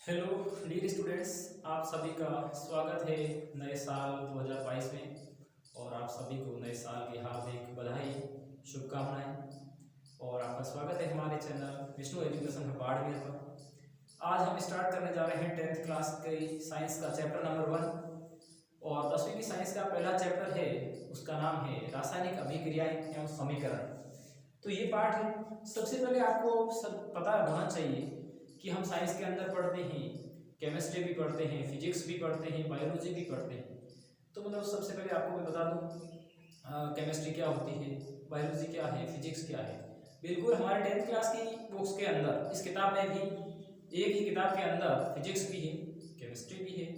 Hello dear students, आप सभी का स्वागत है नए साल 2022 में। और आप सभी को नए साल की हार्दिक बधाई, शुभकामनाएं। और आपका स्वागत है हमारे चैनल विष्णु एजुकेशन बाड़मेर पर। आज हम स्टार्ट करने जा रहे हैं 10th क्लास की साइंस का चैप्टर नंबर 1। और 10वीं की साइंस का पहला चैप्टर है, उसका नाम है रासायनिक अभिक्रियाएं एवं समीकरण। तो ये पार्ट है। सबसे पहले आपको सब पता होना चाहिए कि हम साइंस के अंदर पढ़ते हैं, केमिस्ट्री भी पढ़ते हैं, फिजिक्स भी पढ़ते हैं, बायोलॉजी भी पढ़ते हैं। तो मतलब सबसे पहले आपको मैं बता दूं केमिस्ट्री क्या होती है, बायोलॉजी क्या है, फिजिक्स क्या है। बिल्कुल हमारे 10th क्लास की बुक्स के अंदर, इस किताब में भी एक ही किताब के अंदर फिजिक्स भी है, केमिस्ट्री भी है,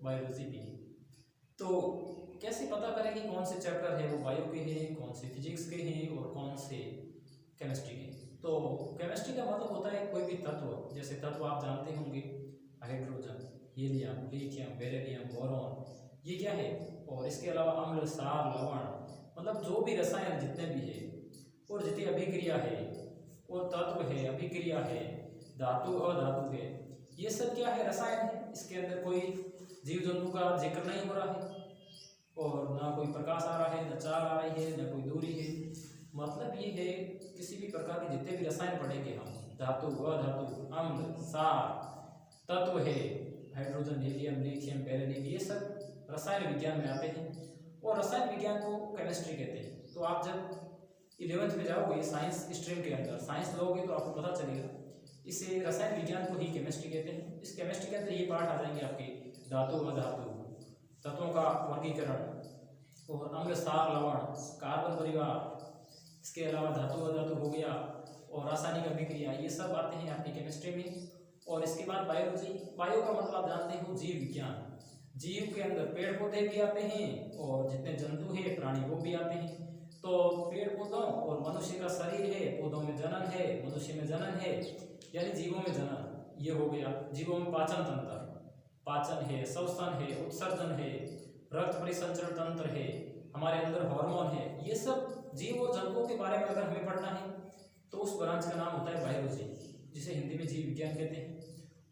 बायोलॉजी भी है। तो कैसे पता करें कि कौन से चैप्टर है वो बायो के हैं, कौन से फिजिक्स के हैं और कौन से केमिस्ट्री के। तो केमिस्ट्री का मतलब होता है कोई भी तत्व, जैसे तत्व आप जानते होंगे, hydrogen, helium, lithium, beryllium, boron, ये क्या है। और इसके अलावा अम्ल, क्षार, लवण, मतलब जो भी रसायन जितने भी है और जितनी अभिक्रिया है और तत्व है, अभिक्रिया है, धातु अधातु है, ये सब क्या है, रसायन है। इसके अंदर कोई जीव जंतु का जिक्र नहीं हो रहा है और ना कोई प्रकाश आ रहा है, न चाल आ रही है, न कोई दूरी है। मतलब ये है किसी भी प्रकार के जितने भी रसायन पढ़ेंगे हम, धातु अधातु, अम्ल, क्षार, तत्व है, हाइड्रोजन, हीलियम, लिथियम, बेरिलियम, ये सब रसायन विज्ञान में आते हैं और रसायन विज्ञान को केमिस्ट्री कहते हैं। तो आप जब 11th में जाओगे साइंस स्ट्रीम के अंदर, साइंस लोगे तो आपको पता चलेगा इसे रसायन विज्ञान को ही केमिस्ट्री कहते हैं। इस केमिस्ट्री के अंदर ये पार्ट आ जाएंगे आपके धातु अधातु, तत्वों का वर्गीकरण और अम्ल, क्षार, लवण, कार्बन परिवार, इसके अलावा धातु अधातु हो गया और रासायनिक अभिक्रिया, ये सब आते हैं आपकी केमिस्ट्री में। और इसके बाद बायोलॉजी। बायो का मतलब आप जानते हो जीव विज्ञान। जीव के अंदर पेड़ पौधे भी आते हैं और जितने जंतु हैं, प्राणी, वो भी आते हैं। तो पेड़ पौधों और मनुष्य का शरीर है, पौधों में जनन है, मनुष्य में जनन है, यानी जीवों में जनन, ये हो गया। जीवों में पाचन तंत्र, पाचन है, श्वसन है, उत्सर्जन है, रक्त परिसंचरण तंत्र है, हमारे अंदर हार्मोन है। ये सब जीव और जंतुओं के बारे में अगर हमें पढ़ना है तो उस ब्रांच का नाम होता है बायोलॉजी, जिसे हिंदी में जीव विज्ञान कहते हैं।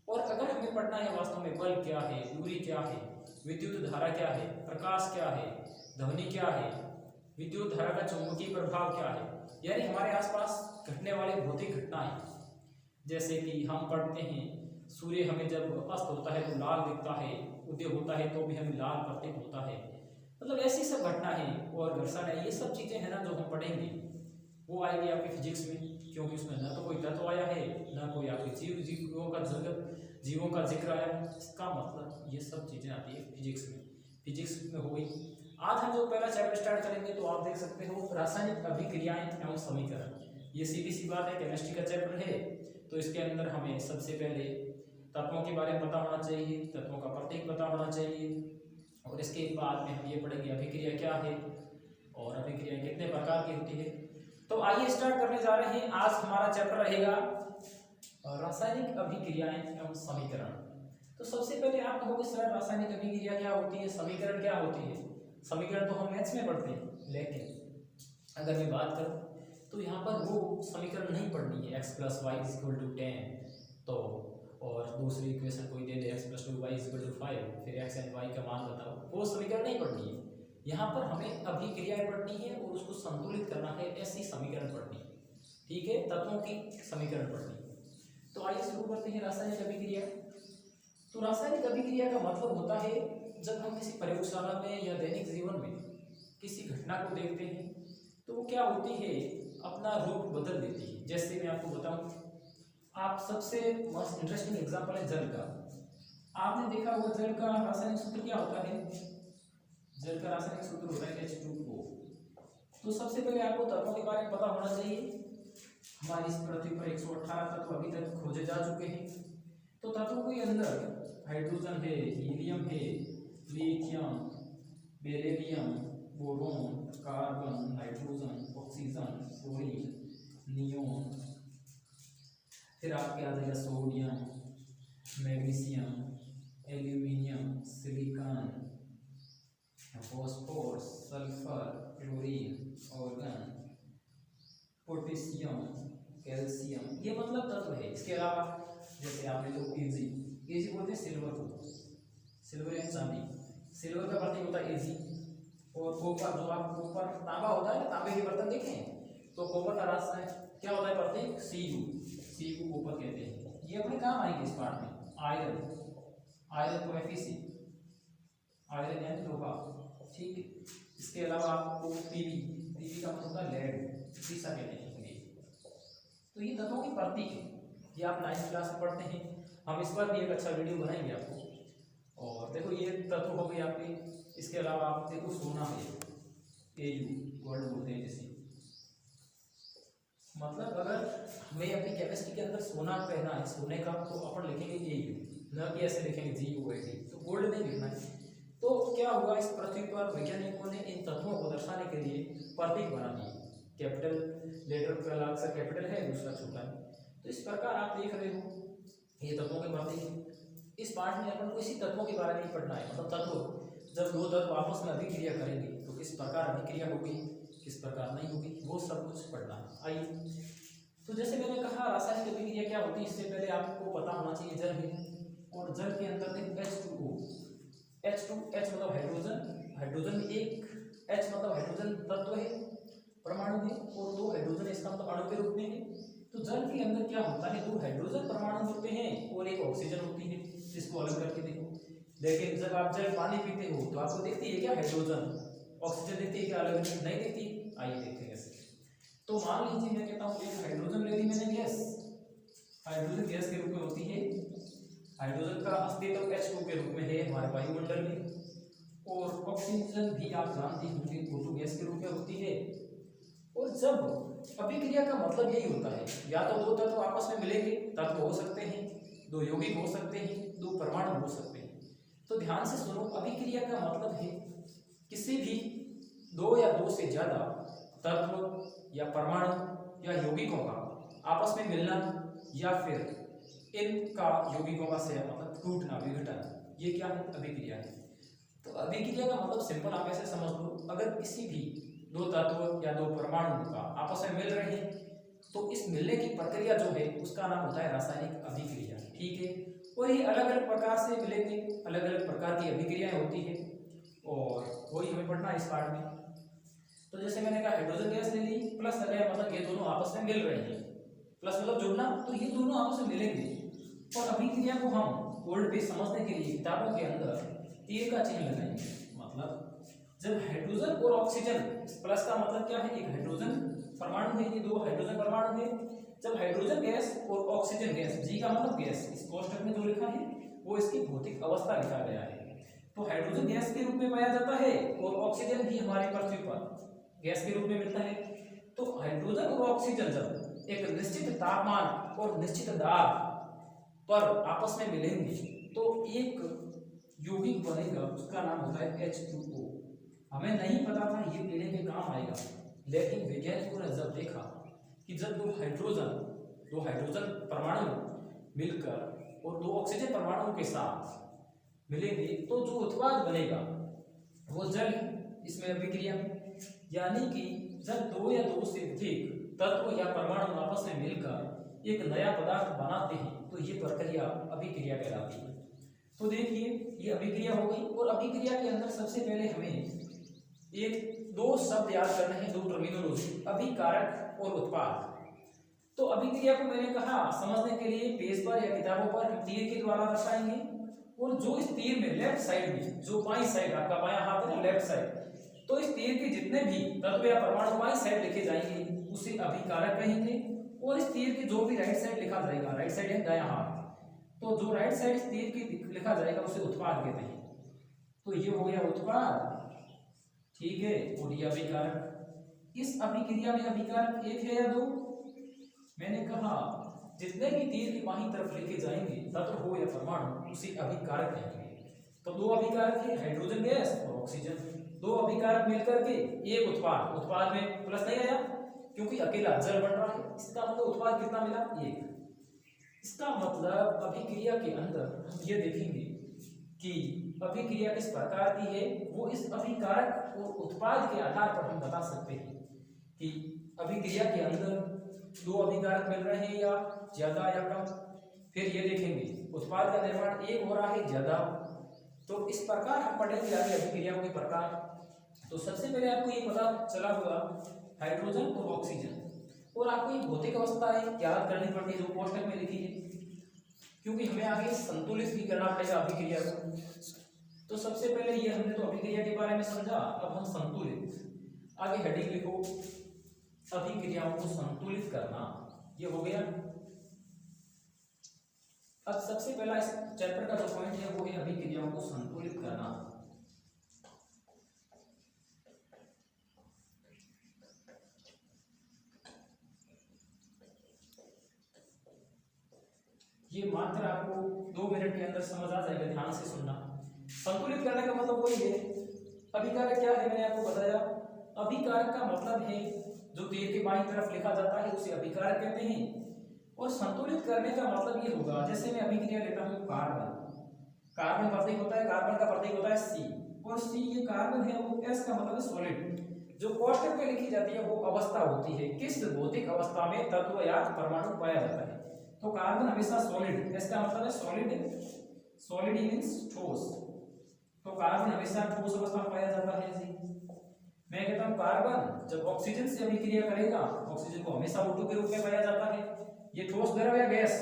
और अगर हमें पढ़ना है वास्तव में बल क्या है, दूरी क्या है, विद्युत धारा क्या है, प्रकाश क्या है, ध्वनि क्या है, विद्युत धारा का चुंबकीय प्रभाव क्या है, यानी हमारे आसपास घटने वाले भौतिक घटनाएं। जैसे कि हम पढ़ते हैं सूर्य हमें जब अस्त होता है तो लाल दिखता है, उदय होता है तो भी हमें लाल प्रतीत होता है। मतलब ऐसी सब घटना है और घर्षण है, ये सब चीज़ें हैं ना जो हम पढ़ेंगे, वो आएगी आपके फिजिक्स में। क्योंकि उसमें ना तो कोई तत्व आया है, ना कोई आपके जीवों का जगत, जीवों का जिक्र आया है। इसका मतलब ये सब चीज़ें आती है फिजिक्स में। फिजिक्स में हो गई। आज हम जो पहला चैप्टर स्टार्ट करेंगे तो आप देख सकते हो रासायनिक अभिक्रियाएं एवं समीकरण। ये सीधी सी बात है, केमिस्ट्री का चैप्टर है। तो इसके अंदर हमें सबसे पहले तत्वों के बारे में पता होना चाहिए, तत्वों का प्रतीक पता होना चाहिए और इसके बाद में हम ये पढ़ेंगे अभिक्रिया क्या है और अभिक्रिया कितने प्रकार की होती है। तो आइए स्टार्ट करने जा रहे हैं। आज हमारा चैप्टर रहेगा रासायनिक अभिक्रियाएं एवं समीकरण। तो सबसे पहले आप कहोगे सर रासायनिक अभिक्रिया क्या होती है, समीकरण क्या होती है। समीकरण तो हम मैथ्स में पढ़ते हैं, लेकिन अगर मैं बात करूं तो यहाँ पर वो समीकरण नहीं पढ़नी है x + y = 10 तो, और दूसरी इक्वेशन कोई दे दे x + 2y = 5, फिर x एंड y का मान बताओ, वो समीकरण नहीं पढ़नी है। यहाँ पर हमें अभिक्रियाएं पढ़नी है और उसको संतुलित करना है, ऐसी समीकरण पढ़नी है। ठीक है, तत्वों की समीकरण पढ़नी है। तो आइए शुरू करते हैं रासायनिक अभिक्रिया। तो रासायनिक अभिक्रिया का मतलब होता है जब हम किसी प्रयोगशाला में या दैनिक जीवन में किसी घटना को देखते हैं तो वो क्या होती है, अपना रूप बदल देती है। जैसे मैं आपको बताऊं, आप सबसे मोस्ट इंटरेस्टिंग एग्जांपल है जल का। आपने देखा होगा जल का रासायनिक सूत्र क्या होता है। जल का रासायनिक सूत्र होता है H2O। तो सबसे पहले आपको तत्वों के बारे में पता होना चाहिए। हमारी इस पृथ्वी पर 118 तत्व अभी तक खोजे जा चुके हैं। तो तत्वों के अंदर हाइड्रोजन है, हीलियम है, lithium, beryllium, boron, carbon, nitrogen, oxygen, fluorine, neon, फिर आपके आ जाएगा sodium, magnesium, aluminium, silicon, phosphorus, sulphur, chlorine, organ, potassium, calcium, ये मतलब तत्व है। इसके अलावा जैसे आपने तो Pg एजी बोलते हैं सिल्वर को, सिल्वर यानी चांदी। सिल्वर का प्रतीक होता है एजी। और कॉपर, जो आप कॉपर तांबा होता है ना, तांबे के बर्तन देखे हैं, तो कॉपर का रास्ता है क्या होता है प्रतीक सीयू, सीयू कॉपर कहते हैं। ये अपने काम आएंगे इस पार्ट में। आयरन, आयरन को एफईसी, आयरन यानी लोहा, ठीक है। इसके अलावा आपको पीवी, पीवी का मतलब होता है लेड, सीसा कहते हैं। तो ये तत्वों की प्रतीक है, ये आप 9th क्लास में पढ़ते हैं। हम इस पर भी एक अच्छा वीडियो बनाएंगे आपको। और देखो ये तत्व हो गए आपके। इसके अलावा आप देखो सोना है, एयू गोल्ड बोलते हैं जिसे, मतलब अगर हमें अपनी केमिस्ट्री के अंदर सोना कहना है, सोने का, तो अपन लिखेंगे एयू, न कि ऐसे लिखेंगे GUAD, तो गोल्ड नहीं लिखना है। तो क्या हुआ, इस पृथ्वी पर वैज्ञानिकों ने इन तत्वों को दर्शाने के लिए प्रतीक बना दिए। कैपिटल लेटर का अक्सर कैपिटल है, दूसरा छोटा है। तो इस प्रकार आप देख रहे हो ये तत्वों के प्रतीक है। इस पार्ट में अपन को इसी तत्वों के बारे में पढ़ना है, मतलब तत्व, जब दो तत्व आपस में अभिक्रिया करेंगे तो किस प्रकार अभिक्रिया होगी, किस प्रकार नहीं होगी, वो सब कुछ पढ़ना है। आइए, तो जैसे मैंने कहा रासायनिक अभिक्रिया क्या होती है, इससे पहले आपको पता होना चाहिए जल है, और जल के अंदर H2O, H मतलब हाइड्रोजन, हाइड्रोजन में एक H मतलब हाइड्रोजन तत्व है, परमाणु है, और 2 हाइड्रोजन इसका मतलब अणु के रूप में है। तो जल के अंदर क्या होता है, 2 हाइड्रोजन परमाणु होते हैं और एक ऑक्सीजन होती है, इसको अलग करके देखो। लेकिन जब आप जल पानी पीते हो तो आपको दिखती है क्या हाइड्रोजन, ऑक्सीजन दिखती है क्या, अलग नहीं दिखती। आइए देखते हैं कैसे। तो मान लीजिए मैं कहता हूँ एक हाइड्रोजन ले ली मैंने गैस, हाइड्रोजन गैस के रूप में होती है, हाइड्रोजन का अस्तित्व H2 के रूप में है हमारे वायुमंडल में, और ऑक्सीजन भी आप जानते होंगे O2 गैस के रूप में होती है। और जब अभिक्रिया का मतलब यही होता है, या तो 2 तत्व आपस में मिलेंगे, तत्व हो सकते हैं, 2 यौगिक हो सकते हैं, 2 परमाणु हो सकते हैं। तो ध्यान से सुनो, अभिक्रिया का मतलब है किसी भी 2 या 2 से ज्यादा तत्व या परमाणु या यौगिकों का आपस में मिलना, या फिर इनका यौगिकों का से मतलब टूटना, विघटन, ये क्या है, अभिक्रिया है। तो अभिक्रिया का मतलब सिंपल आप ऐसे समझ लो, अगर किसी भी 2 तत्व या 2 परमाणु का आपस में मिल रहे हैं तो इस मिलने की प्रक्रिया जो है उसका नाम होता है रासायनिक अभिक्रिया, ठीक है। और ये अलग अलग प्रकार से मिलेंगे, अलग अलग प्रकार की अभिक्रियाएं होती है, और वही हमें पढ़ना है इस पार्ट में। तो जैसे मैंने कहा हाइड्रोजन गैस ले ली, प्लस लगाया, मतलब ये दोनों आपस में मिल रहे हैं, प्लस मतलब जुड़ना, तो ये दोनों आपस में मिलेंगे। और अभिक्रिया को हम बोर्ड पे समझने के लिए किताबों के अंदर तीर का चिन्ह लगाएंगे। मतलब जब हाइड्रोजन और ऑक्सीजन, प्लस का मतलब क्या है, एक हाइड्रोजन परमाणु है, ये 2 हाइड्रोजन परमाणु है। जब हाइड्रोजन गैस और ऑक्सीजन गैस, जी का मतलब गैस, इस कोष्ठक में जो लिखा है वो इसकी भौतिक अवस्था लिखा गया है। तो हाइड्रोजन गैस के रूप में पाया जाता है और ऑक्सीजन भी हमारे पृथ्वी पर गैस के रूप में मिलता है। तो हाइड्रोजन और ऑक्सीजन जब एक निश्चित तापमान और निश्चित दाब पर आपस में मिलेंगे तो एक यौगिक बनेगा, उसका नाम होता है H2O। हमें नहीं पता था ये पीने के काम आएगा, लेकिन वैज्ञानिकों ने जब देखा कि जब 2 हाइड्रोजन परमाणु मिलकर और 2 ऑक्सीजन परमाणुओं के साथ मिलेंगे तो जो उत्पाद बनेगा वो जल, इसमें अभिक्रिया में, यानी कि जब 2 या 2 से अधिक तत्व या परमाणु आपस में मिलकर एक नया पदार्थ बनाते हैं तो ये प्रक्रिया अभिक्रिया कहलाती है। तो देखिए ये अभिक्रिया हो गई, और अभिक्रिया के अंदर सबसे पहले हमें एक 2 शब्द याद करने हैं, 2 टर्मिनोलॉजी, अभिकारक और उत्पाद। तो अभिक्रिया को मैंने कहा समझने के लिए पेज पर या किताबों पर हम तीर के द्वारा दर्शाएंगे, और जो इस तीर में लेफ्ट साइड में, जो बाईं साइड, आपका बायां हाथ है ना लेफ्ट साइड, तो इस तीर के जितने भी तत्व या परमाणु बाईं साइड लिखे जाएंगे उसे अभिकारक कहेंगे, और इस तीर के जो भी राइट साइड लिखा जाएगा, राइट साइड है दायां हाथ, तो जो राइट साइड इस तीर की लिखा जाएगा उसे उत्पाद कहते हैं। तो ये हो गया उत्पाद, ठीक है, और ये अभिकारक। इस अभिक्रिया में अभिकारक 1 है या 2, मैंने कहा जितने भी तीर की बाईं तरफ लिखे जाएंगे तत्व हो या परमाणु उसे अभिकारक कहेंगे। तो 2 अभिकारक है, हाइड्रोजन गैस और ऑक्सीजन, 2 अभिकारक मिलकर के एक उत्पाद, उत्पाद में प्लस नहीं आया क्योंकि अकेला जल बन रहा है, इसका मतलब उत्पाद कितना मिला, 1। इसका मतलब अभिक्रिया के अंदर हम ये देखेंगे कि अभिक्रिया किस प्रकार की है, वो इस अभिकारक और उत्पाद के आधार पर हम बता सकते हैं कि अभिक्रिया के अंदर 2 अभिकारक मिल रहे हैं या ज्यादा या कम। फिर ये देखेंगे उत्पाद का निर्माण एक हो रहा है ज्यादा। तो इस प्रकार हम पढ़ेंगे आगे अभिक्रियाओं के प्रकार। तो सबसे पहले आपको ये पता चला होगा हाइड्रोजन और ऑक्सीजन, और आपको ये भौतिक अवस्था है याद करनी पड़ती है जो कोष्टक में लिखी है, क्योंकि हमें आगे संतुलित भी करना पड़ेगा अभिक्रिया को। तो सबसे पहले ये हमने तो अभिक्रिया के बारे में समझा, अब हम संतुलित, आगे हेडिंग लिखो अभिक्रियाओं को संतुलित करना, ये हो गया। अब सबसे पहला इस चैप्टर का जो पॉइंट है वो है अभिक्रियाओं को संतुलित करना। ये मात्र आपको 2 मिनट के अंदर समझ आ जाएगा, ध्यान से सुनना। संतुलित करने का मतलब वही है। अभिकारक क्या है मैंने आपको बताया, अभिकारक का मतलब है जो तीर के बाईं तरफ लिखा जाता है उसे अभिकारक कहते हैं। और संतुलित करने का मतलब ये होगा, जैसे मैं अभिक्रिया लेता हूँ कार्बन, कार्बन प्रतीक होता है, कार्बन का प्रतीक होता है C, और C ये कार्बन है, वो S का मतलब है सॉलिड। जो कोष्टक में लिखी जाती है वो अवस्था होती है, किस भौतिक अवस्था में तत्व या परमाणु पाया जाता है। तो कार्बन हमेशा सॉलिड, S का मतलब है सॉलिड, सॉलिड मींस ठोस। तो कार्बन हमेशा ठोस अवस्था में पाया जाता है जी। मैं कहता हूँ कार्बन जब ऑक्सीजन से अभिक्रिया करेगा, ऑक्सीजन को हमेशा O2 के रूप में पाया जाता है। ये ठोस द्रव या गैस,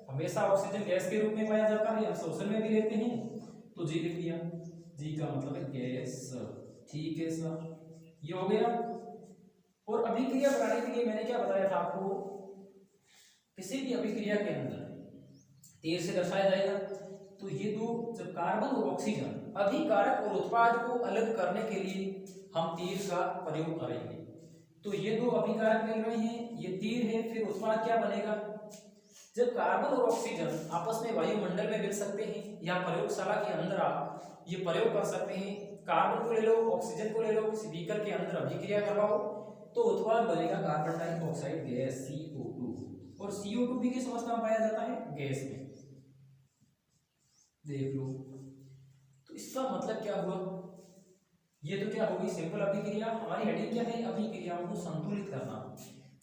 हमेशा ऑक्सीजन गैस के रूप में पाया जाता है, हम शोषण में भी लेते हैं। तो जी लिख दिया, जी का मतलब है गैस, ठीक है सर, ये हो गया। और अभिक्रिया कराने के लिए मैंने क्या बताया था आपको, किसी भी अभिक्रिया के अंदर तीर से दर्शाया जाएगा। तो ये दो, जब कार्बन और ऑक्सीजन अभिकारक और उत्पाद को अलग करने के लिए हम तीर का प्रयोग करेंगे। तो ये दो अभिकारक मिल रहे हैं, ये तीर है, फिर उत्पाद क्या बनेगा। जब कार्बन और ऑक्सीजन आपस में वायुमंडल में मिल सकते हैं या प्रयोगशाला के अंदर आप ये प्रयोग कर सकते हैं, कार्बन को ले लो, ऑक्सीजन को ले लो, किसी बीकर के अंदर अभिक्रिया करवाओ, तो उत्पाद बनेगा कार्बन डाइऑक्साइड गैस CO2। और CO2 भी किस अवस्था में पाया जाता है, गैस में, देख लो। तो इसका मतलब क्या हुआ, ये तो क्या होगी सिंपल अभिक्रिया। हमारी हेडिंग क्या है, अभिक्रियाओं को संतुलित करना।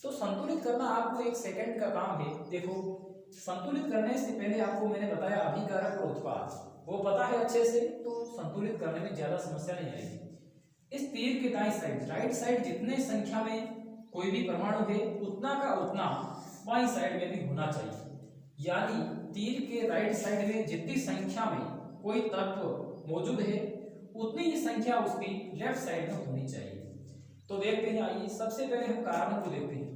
तो संतुलित करना आपको 1 सेकंड का काम है। देखो संतुलित करने से पहले आपको मैंने बताया अभिकारक और उत्पाद, वो पता है अच्छे से, तो संतुलित करने में ज्यादा समस्या नहीं आएगी। इस तीर के दाईं साइड, राइट साइड जितने संख्या में कोई भी परमाणु है उतना का उतना बाईं साइड में भी होना चाहिए। यानी तीर के राइट साइड में जितनी संख्या में कोई तत्व मौजूद है उतनी ही संख्या उसकी लेफ्ट साइड में होनी चाहिए। तो देखते हैं, आइए सबसे पहले हम कार्बन को देखते हैं।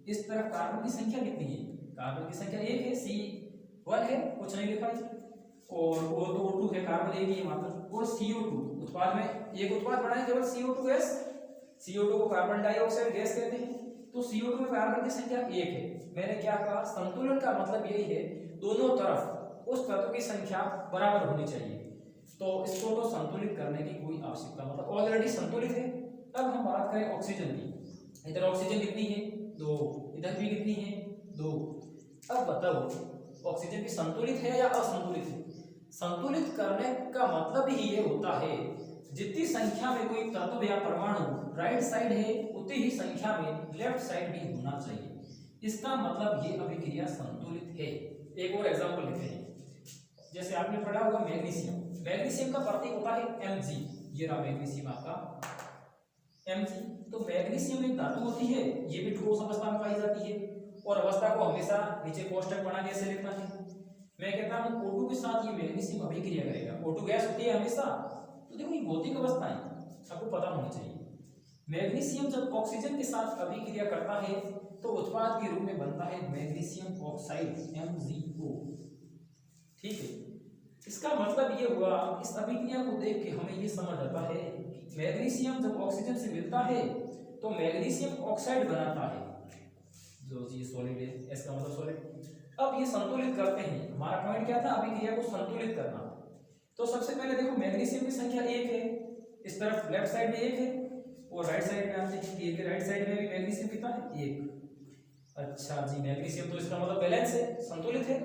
इस तरफ कार्बन की संख्या कितनी है, कार्बन की संख्या 1 है, C1 है, कुछ नहीं लिखा है, और O2 है, कार्बन एक ही है मात्र, और CO2 उत्पाद में एक उत्पाद बनाए केवल CO2 गैस, CO2 को कार्बन डाइऑक्साइड गैस कहते हैं। तो CO2 में कार्बन की संख्या 1 है। मैंने क्या कहा, संतुलन का मतलब यही है दोनों तरफ उस तत्व की संख्या बराबर होनी चाहिए। तो इसको तो संतुलित करने की कोई आवश्यकता, मतलब ऑलरेडी संतुलित है। अब हम बात करें ऑक्सीजन की, इधर ऑक्सीजन कितनी है, 2, इधर भी कितनी है, 2। अब बताओ ऑक्सीजन की संतुलित है या असंतुलित है। संतुलित करने का मतलब ही ये होता है जितनी संख्या में कोई तत्व या परमाणु राइट साइड है उतनी ही संख्या में लेफ्ट साइड भी होना चाहिए। इसका मतलब ये अभिक्रिया संतुलित है। एक और एग्जांपल लेते हैं, जैसे आपने पढ़ा होगा मैग्नीशियम, मैग्नीशियम का प्रतीक होता है Mg, ये रहा मैग्नीशियम आपका Mg। तो मैग्नीशियम एक धातु होती है, ये भी ठोस अवस्था में पाई जाती है, और अवस्था को हमेशा नीचे कोष्टक बना के ऐसे लिखना है। मैं कहता हूँ O2 के साथ ये मैग्नीशियम अभिक्रिया करेगा, O2 गैस होती है हमेशा। तो देखो ये भौतिक अवस्था है, आपको पता होना चाहिए। मैग्नीशियम जब ऑक्सीजन के साथ अभिक्रिया करता है तो उत्पाद के रूप में बनता है मैग्नीशियम ऑक्साइड MgO, ठीक है। इसका मतलब ये हुआ, इस अभिक्रिया को देख के हमें ये समझ आता है कि मैग्नीशियम जब ऑक्सीजन से मिलता है तो मैग्नीशियम ऑक्साइड बनाता है, जो ये सॉलिड है, इसका मतलब सॉलिड। अब ये संतुलित करते हैं, हमारा पॉइंट क्या था, अभिक्रिया को संतुलित करना। तो सबसे पहले देखो मैग्नीशियम की संख्या 1 है, इस तरफ लेफ्ट साइड में 1 है, और राइट साइड में आप देखिए कि राइट साइड में भी मैग्नीशियम कितना है, 1। अच्छा जी, मैग्नीशियम तो इसका मतलब बैलेंस है, संतुलित है।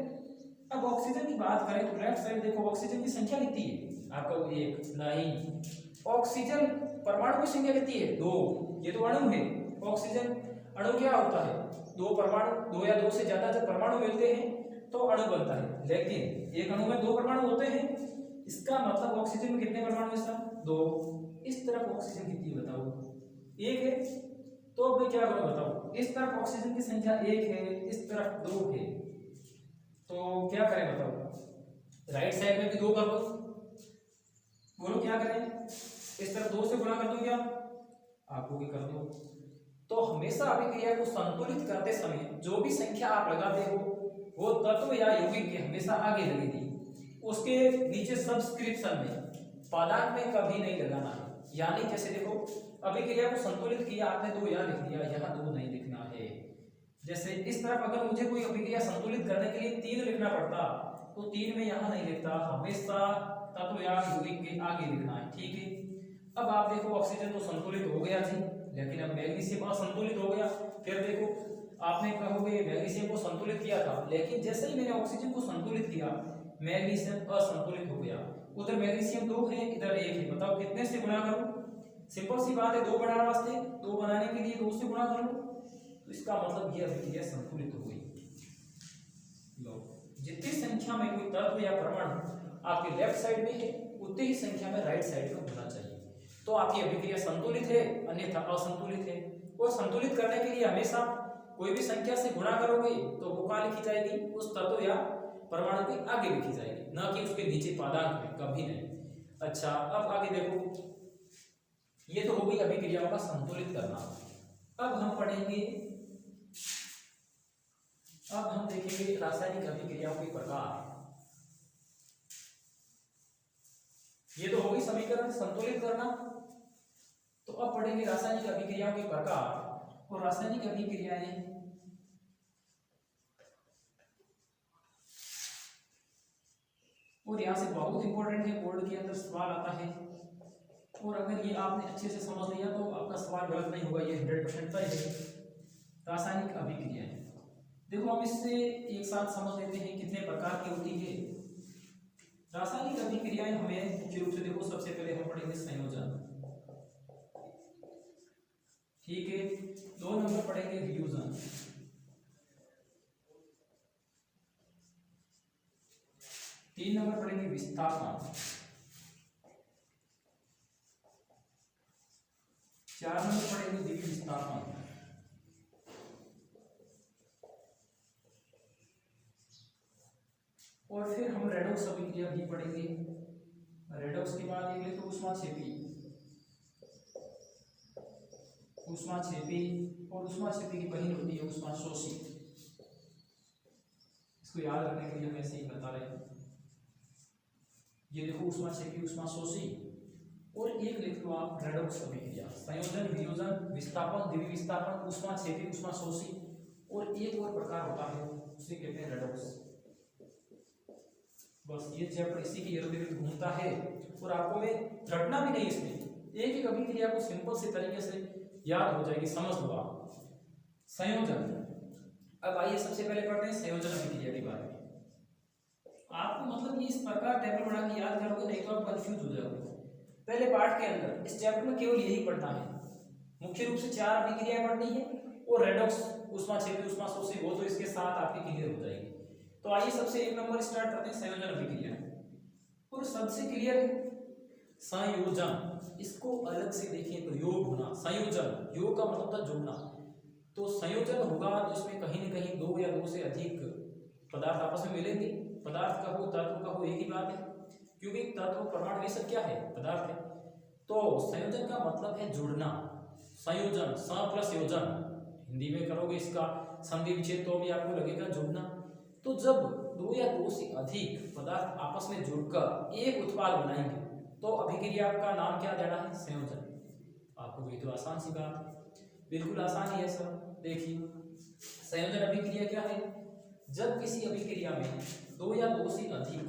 अब ऑक्सीजन की बात करें तो लेफ्ट साइड देखो ऑक्सीजन की संख्या कितनी है, आपका 1 नहीं, ऑक्सीजन परमाणु की संख्या कितनी है, 2। ये तो अणु है, ऑक्सीजन अणु क्या होता है, 2 परमाणु, 2 या 2 से ज्यादा जब परमाणु मिलते हैं तो अणु बनता है। लेकिन एक अणु में 2 परमाणु होते हैं, इसका मतलब ऑक्सीजन में कितने परमाणु है सर? 2। इस तरफ ऑक्सीजन कितनी है बताओ? 1 है। तो अब मैं क्या करूं बताओ? इस तरफ ऑक्सीजन की संख्या 1 है, इस तरफ 2 है, तो क्या करें बताओ? राइट साइड में भी 2 कर दो। बोलो क्या करें? इस तरफ 2 से गुणा कर दो क्या? आपको भी कर दो। तो हमेशा अभिक्रिया को संतुलित करते समय जो भी संख्या आप लगाते हो वो तत्व या यौगिक के हमेशा आगे लगेगी, उसके नीचे सब्सक्रिप्शन में पादान में कभी नहीं लगाना है। यानी जैसे देखो अभिक्रिया को संतुलित किया आपने, 2 यहाँ लिख दिया, यहाँ 2 नहीं लिखना है। जैसे इस तरफ अगर मुझे कोई अभिक्रिया संतुलित करने के लिए 3 लिखना पड़ता तो 3 में यहाँ नहीं लिखता, हमेशा तत्व या यौगिक के आगे लिखना है। ठीक है। अब आप देखो ऑक्सीजन तो संतुलित हो गया जी, लेकिन अब मैग्नीशियम असंतुलित हो गया। फिर देखो आपने कहोगे मैग्नीशियम को संतुलित किया था, लेकिन जैसे ही मैंने ऑक्सीजन को संतुलित किया मैग्नीशियम असंतुलित हो गया। उधर मैग्नीशियम 2 है, इधर 1 है। बताओ कितने से गुणा करूं? सिंपल सी बात है, 2 बनाने वास्ते 2 बनाने के लिए 2 से गुणा कर लो, तो इसका मतलब ये अभिक्रिया संतुलित हो गई। लो, जितनी संख्या में कोई तत्व या परमाणु आपके लेफ्ट साइड में है उतनी ही संख्या में राइट साइड में होना चाहिए, तो आपकी अभिक्रिया संतुलित है, अन्यथा असंतुलित है। और संतुलित करने के लिए हमेशा कोई भी संख्या से गुणा करोगे तो वो कहाँ लिखी जाएगी? उस तत्व या परमाणु के आगे लिखी जाएगी, ना कि उसके नीचे पादांक में, कभी नहीं। अच्छा, अब आगे देखो, ये तो हो गई अभिक्रियाओं का संतुलित करना। अब हम पढ़ेंगे, अब हम देखेंगे रासायनिक अभिक्रियाओं के प्रकार। ये तो होगी समीकरण संतुलित करना, तो अब पढ़ेंगे रासायनिक अभिक्रियाओं के प्रकार। और रासायनिक अभिक्रियाएं और यहाँ से बहुत इंपॉर्टेंट है, बोर्ड के अंदर सवाल आता है, और अगर ये आपने अच्छे से समझ लिया तो आपका सवाल गलत नहीं होगा, ये 100% तय है। रासायनिक अभिक्रियाएं देखो हम इससे एक साथ समझ लेते हैं कितने प्रकार की होती है रासायनिक अभिक्रियाएं। हमें मुख्य रूप से देखो, सबसे पहले हम पढ़ेंगे संयोजन, ठीक है। 2 नंबर पढ़ेंगे वियोजन, 3 नंबर पढ़ेंगे विस्थापन, 4 नंबर पढ़ेंगे द्वितीय विस्थापन, और फिर हम रेडॉक्स अभिक्रिया भी पढ़ेंगे। रेडॉक्स के बाद एक ले तो ऊष्माक्षेपी, ऊष्माक्षेपी और ऊष्माक्षेपी की बहन होती है ऊष्माशोषी। इसको याद रखने के लिए हम ऐसे ही बता रहे हैं। ये देखो ऊष्माक्षेपी, ऊष्माशोषी, और एक लिख लो आप रेडॉक्स अभिक्रिया। संयोजन, वियोजन, विस्थापन, द्वितीय विस्थापन, ऊष्माक्षेपी, ऊष्माशोषी, और एक और प्रकार होता है उसे कहते हैं रेडॉक्स। बस ये चैप्टर इसी के इर्द गिर्द घूमता है, और आपको मैं रटना भी नहीं, इसमें एक एक अभिक्रिया को सिंपल से तरीके से याद हो जाएगी, समझ लो आप। संयोजन, अब आइए सबसे पहले पढ़ते हैं संयोजन अभिक्रिया के बारे में। आपको मतलब ये इस प्रकार टेबल बना के याद करोगे, नहीं तो आप कंफ्यूज हो जाओगे। पहले पार्ट के अंदर इस चैप्टर में केवल यही पढ़ना है, मुख्य रूप से 4 अभिक्रियाएं पढ़नी है, और रेडॉक्स, ऊष्माक्षेपी, ऊष्माशोषी वो तो इसके साथ आपकी क्लियर हो जाएगी। तो आइए सबसे 1 नंबर स्टार्ट करते हैं संयोजन अभिक्रिया, और सबसे क्लियर है संयोजन। इसको अलग से देखें तो योग होना, संयोजन, योग का मतलब था जोड़ना। तो संयोजन होगा जिसमें कहीं न कहीं 2 या 2 से अधिक पदार्थ आपस में मिलेंगे। पदार्थ का हो, तत्व का हो, एक ही बात है, क्योंकि तत्व, परमाणु ये सब क्या है? पदार्थ है। तो संयोजन का मतलब है जुड़ना। संयोजन, स प्लस योजन, हिंदी में करोगे इसका संधि विच्छेद तो भी आपको लगेगा जुड़ना। तो जब 2 या 2 से अधिक पदार्थ आपस में जुड़कर एक उत्पाद बनाएंगे तो अभिक्रिया का नाम क्या देना है? संयोजन। आपको भी तो आसान सी बात है, बिल्कुल आसान ही है सर। देखिए संयोजन अभिक्रिया क्या है? जब किसी अभिक्रिया में 2 या 2 से अधिक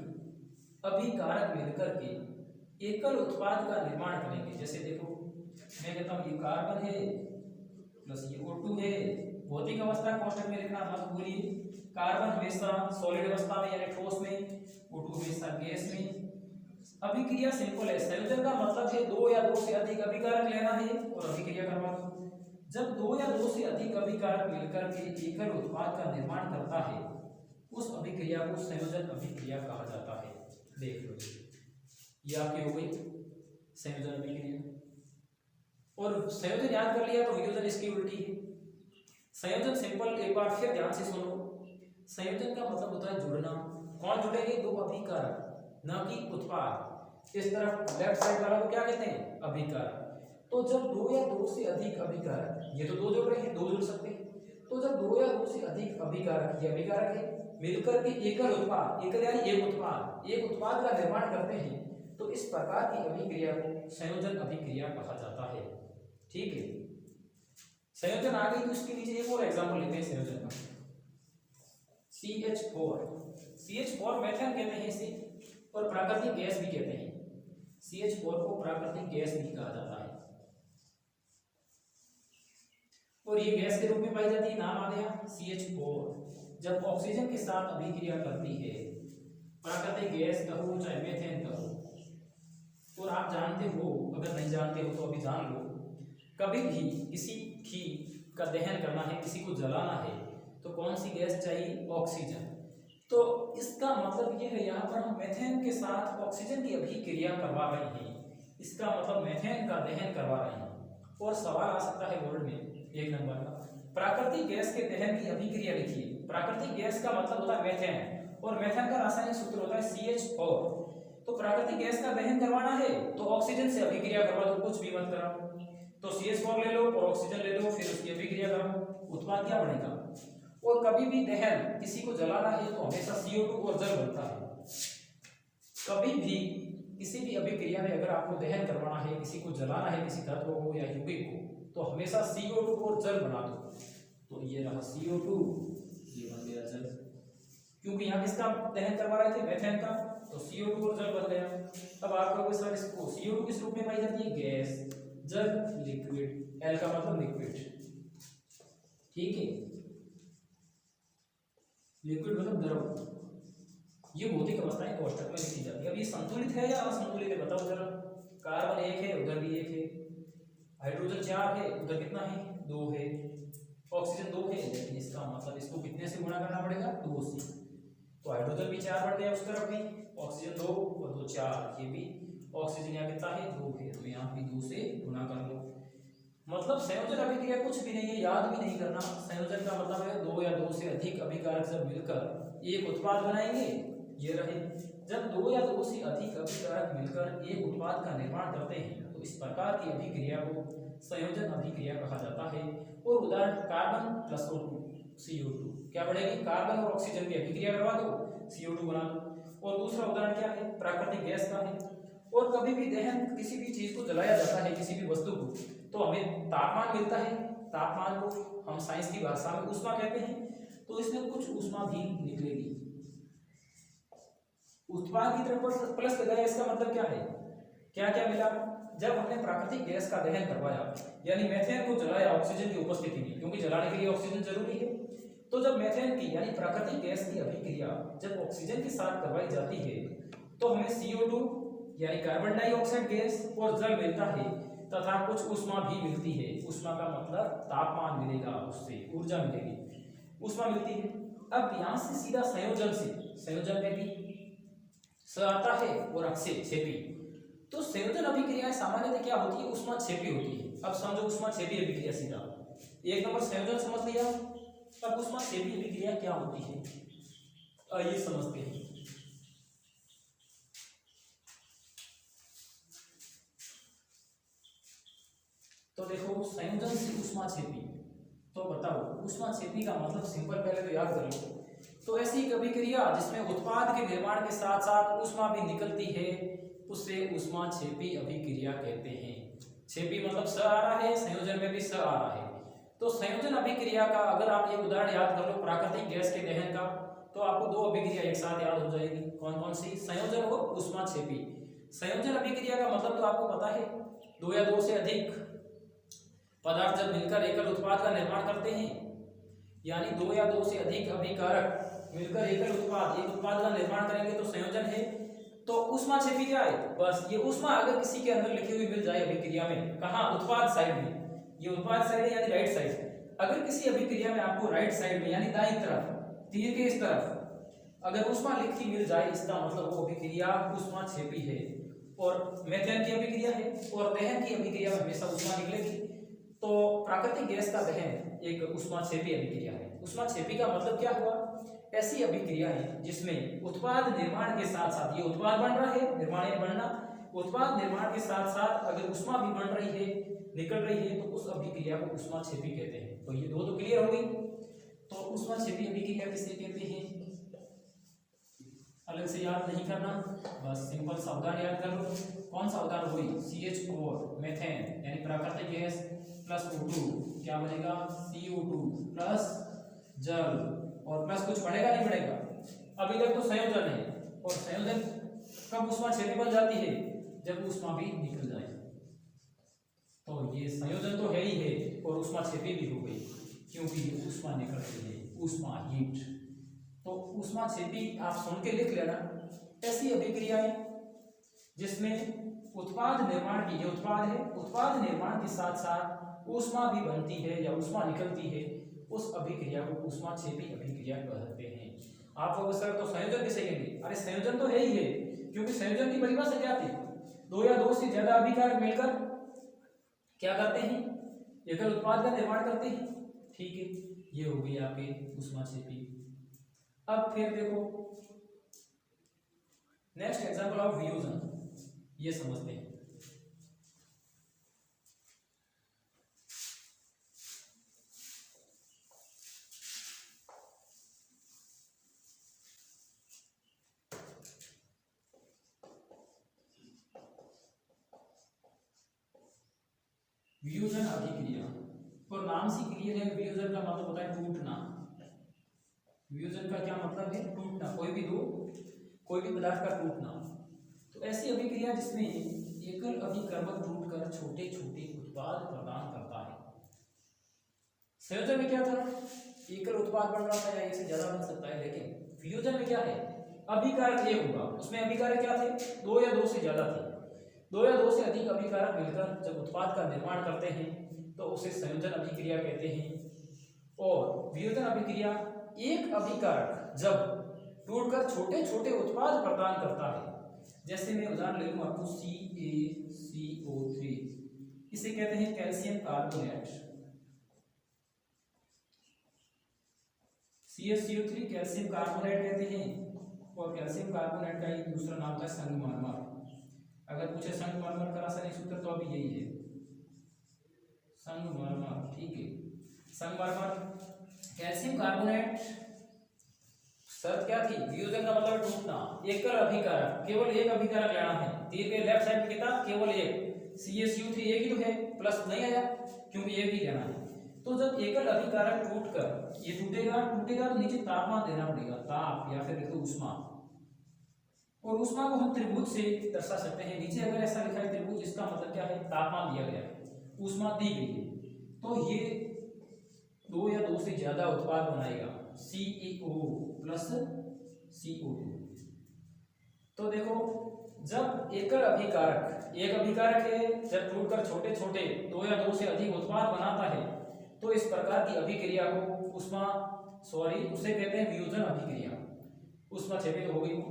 अभिकारक मिलकर के एकल उत्पाद का निर्माण करेंगे। जैसे देखो मैं कहता हूँ ये कार्बन है प्लस ये O2 है। भौतिक अवस्था कोष्टक में लिखना मत भूलिए। कार्बन हमेशा सॉलिड अवस्था में यानी ठोस में, O2 हमेशा गैस में। अभिक्रिया सिंपल है। संयोजन का मतलब है 2 या 2 से अधिक अभिकारक लेना है और अभिक्रिया करवा दो। जब 2 या 2 से अधिक अभिकारक मिलकर के एकल उत्पाद का निर्माण करता है उस अभिक्रिया को संयोजन अभिक्रिया कहा जाता है। देख लो, ये आपकी हो गई संयोजन अभिक्रिया। और संयोजन याद कर लिया तो वियोजन इसकी उल्टी है। संयोजन सिंपल, एक बार फिर ध्यान से सुनो। संयोजन का मतलब होता है जुड़ना। कौन जुड़ेंगे? दो अभिकारक, न कि उत्पाद। इस तरफ लेफ्ट साइड वाला को क्या कहते हैं? अभिकारक। तो जब दो या दो से अधिक अभिकारक, ये तो दो जुड़ रहे हैं, दो जुड़ सकते हैं, तो जब दो या दो से अधिक अभिकारक, ये अभिकारक है, मिलकर के एकल उत्पाद, एकल यानी एक उत्पाद का निर्माण करते हैं, तो इस प्रकार की अभिक्रिया को संयोजन अभिक्रिया कहा जाता है। ठीक है, संयोजन आ गई तो इसके नीचे एक और एग्जांपल लेते हैं संयोजन का। CH4 मेथेन कहते हैं इसे, और प्राकृतिक गैस भी कहते हैं। CH4 को प्राकृतिक गैस भी कहा जाता है, और ये गैस के रूप में पाई जाती है। नाम आ गया CH4। जब ऑक्सीजन के साथ अभिक्रिया करती है, प्राकृतिक गैस कहो चाहे मेथेन कहो, और आप जानते हो, अगर नहीं जानते हो तो अभी जान लो, कभी भी किसी की का दहन करना है, किसी को जलाना है, तो कौन सी गैस चाहिए? ऑक्सीजन। तो इसका मतलब ये है, यहाँ पर हम मेथेन के साथ ऑक्सीजन की अभिक्रिया करवा रहे हैं, इसका मतलब मेथेन का दहन करवा रहे हैं। और सवाल आ सकता है बोर्ड में 1 नंबर का, प्राकृतिक गैस के दहन की अभिक्रिया लिखिए। प्राकृतिक गैस का मतलब होता है मेथेन, और मेथेन का रासायनिक सूत्र होता है CH4। तो प्राकृतिक गैस का दहन करवाना है तो ऑक्सीजन से अभिक्रिया करवा दो, कुछ भी मत कराओ। तो CH4 ले लो और ऑक्सीजन ले लो, फिर उसकी अभिक्रिया करो, उत्पाद क्या बनेगा? और कभी भी दहन, किसी को जलाना है तो हमेशा CO2 और जल बनता है। कभी भी किसी भी अभिक्रिया में अगर आपको दहन करवाना है, किसी को जलाना है, किसी तत्व को या यौगिक को, तो हमेशा CO2 और जल बना दो। तो ये रहा CO2, ये बन गया जल, क्योंकि यहाँ किसका दहन करवा रहे थे? मेथेन का, तो CO2 और जल बन गया। अब आप कहोगे सर इसको CO2 किस रूप में पाई जाती है? गैस, जल लिक्विड, L का मतलब लिक्विड। ठीक है, लिक्विड मतलब द्रव। ये भौतिक अवस्थाएं कोष्टक में लिखी जाती है। अब ये संतुलित है या असंतुलित है बताओ जरा। कार्बन 1 है, उधर भी 1 है, हाइड्रोजन 4 है, उधर कितना है? 2 है, ऑक्सीजन 2 है, लेकिन इसका मतलब इसको कितने से गुणा करना पड़ेगा? 2 से। तो हाइड्रोजन भी 4 बढ़ गया उस तरफ भी, ऑक्सीजन 2 और 2 4, ये भी ऑक्सीजन यहाँ कितना है? 2 है, तो यहाँ भी 2 से गुणा कर लो। मतलब संयोजन अभिक्रिया कुछ भी नहीं है, याद भी नहीं करना। संयोजन का मतलब है दो या दो से अधिक अभिकारक जब मिलकर एक उत्पाद बनाएंगे। ये रहे, जब दो या दो से अधिक अभिकारक मिलकर एक उत्पाद का निर्माण करते हैं, तो इस प्रकार की अभिक्रिया को संयोजन अभिक्रिया कहा जाता है। और उदाहरण, कार्बन प्लस O2 CO2, क्या बढ़ेगी? कार्बन और ऑक्सीजन की अभिक्रिया करवा दो, CO2 बना दो। और दूसरा उदाहरण क्या है? प्राकृतिक गैस का है। और कभी भी दहन, किसी भी चीज को जलाया जाता है, किसी भी वस्तु को, तो हमें तापमान मिलता है। तापमान को हम साइंस की भाषा में ऊष्मा कहते हैं। तो इसमें कुछ ऊष्मा भी निकलेगी। उत्पाद की तरफ प्लस लगाया, इसका मतलब क्या है? क्या क्या मिला? जब हमने प्राकृतिक गैस का दहन करवाया, यानी मेथेन को जलाया ऑक्सीजन की उपस्थिति में, क्योंकि जलाने के लिए ऑक्सीजन जरूरी है, तो जब मेथेन की यानी प्राकृतिक गैस की अभिक्रिया जब ऑक्सीजन के साथ करवाई जाती है, तो हमें CO2 यानी कार्बन डाइऑक्साइड गैस और जल मिलता है, तथा कुछ ऊष्मा भी मिलती है। ऊष्मा का मतलब तापमान मिलेगा, उससे ऊर्जा मिलेगी, ऊष्मा मिलती है। अब यहां से सीधा संयोजन से, संयोजन में भी स आता है और अक्षय क्षेपी। तो संयोजन अभिक्रियाएं सामान्यतः क्या होती है? ऊष्मा क्षेपी होती है। अब समझो ऊष्मा क्षेपी अभिक्रिया सीधा 1 नंबर संयोजन समझ लिया। अब ऊष्मा क्षेपी अभिक्रिया क्या होती है, आइए समझते हैं। तो देखो, संयोजन से ऊष्मा क्षेपी, तो बताओ ऊष्मा क्षेपी का मतलब सिंपल, पहले तो याद कर लो। तो ऐसी एक अभिक्रिया जिसमें उत्पाद के निर्माण के साथ साथ ऊष्मा भी निकलती है, उसे ऊष्मा क्षेपी अभिक्रिया कहते हैं। क्षेपी मतलब स आ रहा है, संयोजन में भी स आ रहा है। तो संयोजन अभिक्रिया का अगर आप एक उदाहरण याद कर लो प्राकृतिक गैस के दहन का, तो आपको दो अभिक्रिया एक साथ याद हो जाएगी। कौन कौन सी? संयोजन और ऊष्मा क्षेपी। संयोजन अभिक्रिया का मतलब तो आपको पता है, दो या दो से अधिक पदार्थ जब मिलकर एकल उत्पाद का निर्माण करते हैं, यानी दो या दो से अधिक अभिकारक मिलकर एकल उत्पाद, एक उत्पाद का निर्माण करेंगे तो संयोजन है। तो ऊष्मा क्षेपी क्या है? बस ये ऊष्मा अगर किसी के अंदर लिखी हुई मिल जाए अभिक्रिया में, कहाँ? उत्पाद साइड में। ये उत्पाद साइड है यानी राइट साइड। अगर किसी अभिक्रिया में आपको राइट साइड में यानी दाईं तरफ, तीर के इस तरफ अगर ऊष्मालिखी मिल जाए इसका मतलब वो अभिक्रिया ऊष्माक्षेपी है। और मीथेन की अभिक्रिया है और दहन की अभिक्रिया में हमेशा ऊष्मा निकलेगी। तो प्राकृतिक गैस का दहन एक ऊष्माक्षेपी अभिक्रिया है। ऊष्माक्षेपी का मतलब क्या हुआ? ऐसी अभिक्रिया है जिसमें उत्पाद निर्माण के साथ साथ, ये उत्पाद बन रहा है, निर्माण या बनना, उत्पाद निर्माण के साथ साथ अगर ऊष्मा भी बन रही है, निकल रही है, तो उस अभिक्रिया को ऊष्माक्षेपी कहते हैं। तो ये दो तो क्लियर हो गई। तो ऊष्माक्षेपी अभिक्रिया किसे कहते हैं अलग से याद नहीं करना, बस सिंपल सावधान याद कर लो। कौन सावधान हुई? CH4 मीथेन यानी प्राकृतिक गैस प्लस O2 क्या बनेगा? CO2 प्लस जल और प्लस कुछ बढ़ेगा नहीं बढ़ेगा? अभी तक तो संयोजन है, और संयोजन कब ऊष्माक्षेपी बन जाती है? जब ऊष्मा भी निकल जाए। तो ये संयोजन तो है ही है और ऊष्माक्षेपी भी हो गई क्योंकि ऊष्मा निकल रही है, ऊष्मा हीट। तो ऊष्माक्षेपी आप सुन के लिख लेना। ऐसी अभिक्रियाएं जिसमें उत्पाद निर्माण की, ये उत्पाद है, उत्पाद निर्माण के साथ साथ ऊष्मा भी बनती है या ऊष्मा निकलती है, उस अभिक्रिया को ऊष्माक्षेपी अभिक्रिया कहते हैं। आप लोग सर तो संयोजन किसे कहेंगे? अरे संयोजन तो है ही है, क्योंकि संयोजन की परिभाषा क्या थी? दो या दो से ज्यादा अभिकारक मिलकर क्या करते हैं? एकल उत्पाद का निर्माण करते हैं। ठीक है, ये हो गई आपके ऊष्माक्षेपी। अब फिर देखो नेक्स्ट एग्जांपल ऑफ वियोजन, ये समझते हैं। वियोजन अभिक्रिया, और नाम से क्लियर है, वियोजन का मतलब होता है टूटना। वियोजन का क्या मतलब है? टूटना, कोई भी पदार्थ का टूटना। तो ऐसी अभिक्रिया जिसमें एकल अभिकर्मक टूटकर छोटे छोटे उत्पाद प्रदान करता है। संयोजन में क्या था? एकल उत्पाद बन रहा था या एक से ज्यादा बन सकता है, लेकिन वियोजन में क्या है? अभिकारक एक होगा। उसमें अभिकारक क्या थे? दो या दो से ज्यादा थे। दो या दो से अधिक अभिकारक मिलकर जब उत्पाद का निर्माण करते हैं तो उसे संयोजन अभिक्रिया कहते हैं। और वियोजन अभिक्रिया एक अभिकारक जब टूटकर छोटे छोटे उत्पाद प्रदान करता है, जैसे मैं उदाहरण ले लूं आपको CaCO3, इसे कहते हैं calcium carbonate. CaCO3 calcium carbonate कहते हैं, और कैल्शियम कार्बोनेट का एक दूसरा नाम था संगमरमर। अगर पूछे संगमरमर का रासायनिक सूत्र तो अभी यही है, संगमरमर। ठीक है, संगमरमर कैल्शियम कार्बोनेट। शर्त क्या थी? वियोजन का मतलब टूटना, एकल अभिकारक, केवल एक अभिकारक लेना है। तीर के लेफ्ट साइड में कितना? केवल एक। CaCO3 एक ही तो है, प्लस नहीं आया क्योंकि एक ही लेना है। तो जब एकल अभिकारक टूटकर ये टूटेगा तो नीचे तापमान देना पड़ेगा, ताप या फिर तो ऊष्मा। और ऊष्मा को हम त्रिभुज से दर्शा सकते हैं। नीचे अगर ऐसा लिखा है त्रिभुज, इसका मतलब क्या है? तापमान दिया गया है, ऊष्मा दी गई है। तो ये दो या दो से ज्यादा उत्पाद बनाएगा, CaO प्लस CO2। तो देखो जब एकल अभिकारक, एक अभिकारक है, जब टूटकर छोटे छोटे दो या दो से अधिक उत्पाद बनाता है तो इस प्रकार की अभिक्रिया को उसे कहते हैं वियोजन अभिक्रिया। ऊष्माक्षेपी तो हो गई वो।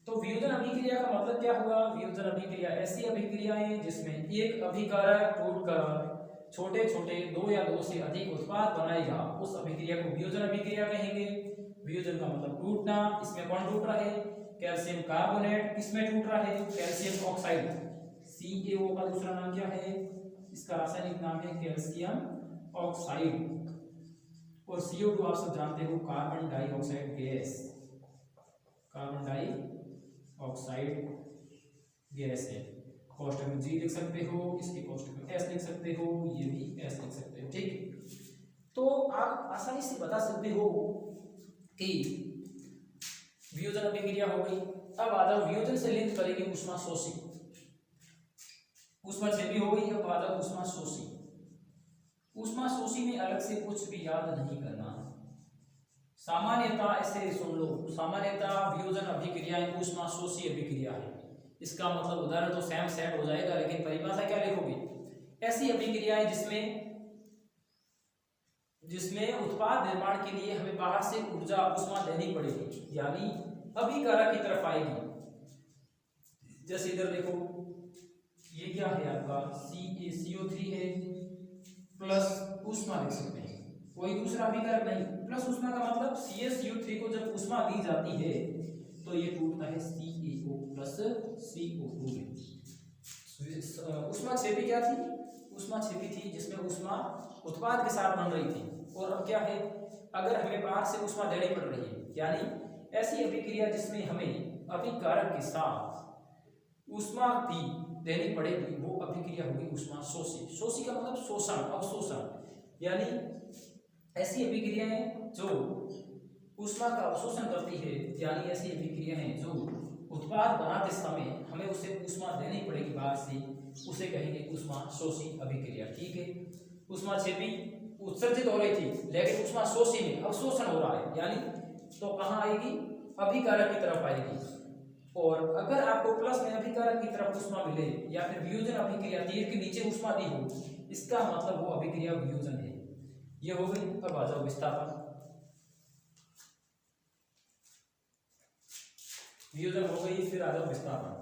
तो वियोजन अभिक्रिया का मतलब क्या हुआ? वियोजन अभिक्रिया ऐसी अभिक्रियाएं जिसमें एक अभिकारक टूटकर छोटे छोटे दो या दो से अधिक उत्पाद बनाएगा, उस अभिक्रिया को वियोजन अभिक्रिया कहेंगे। वियोजन का मतलब टूटना। इसमें कौन टूट रहा है? Calcium carbonate. किसमें टूट रहा है? Calcium oxide. CaO का दूसरा नाम क्या है? इसका रासायनिक नाम है कैल्शियम ऑक्साइड। और CO2 आप सब जानते हो, carbon dioxide gas. Carbon dioxide gas है। कोष्टक में G लिख सकते हो, इसके कोष्टक में S लिख सकते हो, ये भी S लिख सकते हो। ठीक है, तो आप आसानी से बता सकते हो कि वियोजन अभिक्रिया हो गई। अब आ जाओ वियोजन से लिंक करेंगे ऊष्मा शोषी। ऊष्माक्षेपी हो गई, अब आ जाओ ऊष्मा शोषी। ऊष्मा शोषी में अलग से कुछ भी याद नहीं करना। सामान्यतः ऐसे सुन लो, सामान्यतः वियोजन अभिक्रियाएं ऊष्मा शोषी अभिक्रिया है। इसका मतलब उदाहरण तो सेम सेट हो जाएगा, लेकिन परिभाषा क्या लिखोगे? ऐसी अभिक्रियाएं जिसमें उत्पाद निर्माण के लिए हमें बाहर से ऊर्जा उष्मा देनी पड़ेगी, यानी अभिकारक की तरफ आएगी। जैसे इधर देखो, ये क्या है आपका CaCO3 है प्लस उष्मा लिख सकते हैं, कोई दूसरा अभिकारक नहीं। प्लस उष्मा का मतलब CaCO3 को जब उष्मा दी जाती है तो ये टूटता है CaO प्लस CO2 में। उष्मा क्षेपी क्या थी? उष्मा क्षेपी थी जिसमें उष्मा उत्पाद के साथ बन रही थी। और अब क्या है, अगर हमें बाहर से उष्मा देनी पड़ रही है, यानी ऐसी अभिक्रिया जिसमें हमें अभिकारक के साथ उष्मा भी देनी पड़ेगी, वो अभिक्रिया होगी उष्मा शोषी। शोषी का मतलब शोषण, अवशोषण, यानी ऐसी अभिक्रियाएं जो उष्मा का अवशोषण करती है, यानी ऐसी अभिक्रियाएं जो उत्पाद बनाते समय हमें उसे उष्मा देनी पड़ेगी बाहर से, उसे कहेंगे उष्मा शोषी अभिक्रिया। ठीक है, उष्मा क्षेपी उत्सर्जित हो रही थी लेकिन उष्मा शोषी में अवशोषण हो रहा है, यानी तो कहाँ आएगी? अभिकारक की तरफ आएगी। और अगर आपको प्लस में अभिकारक की तरफ उष्मा मिले या फिर वियोजन अभिक्रिया, तीर के नीचे उष्मा दी हो, इसका मतलब वो अभिक्रिया वियोजन है। ये हो गई। अब आ जाओ विस्थापन। वियोजन हो गई, फिर आ जाओ विस्थापन।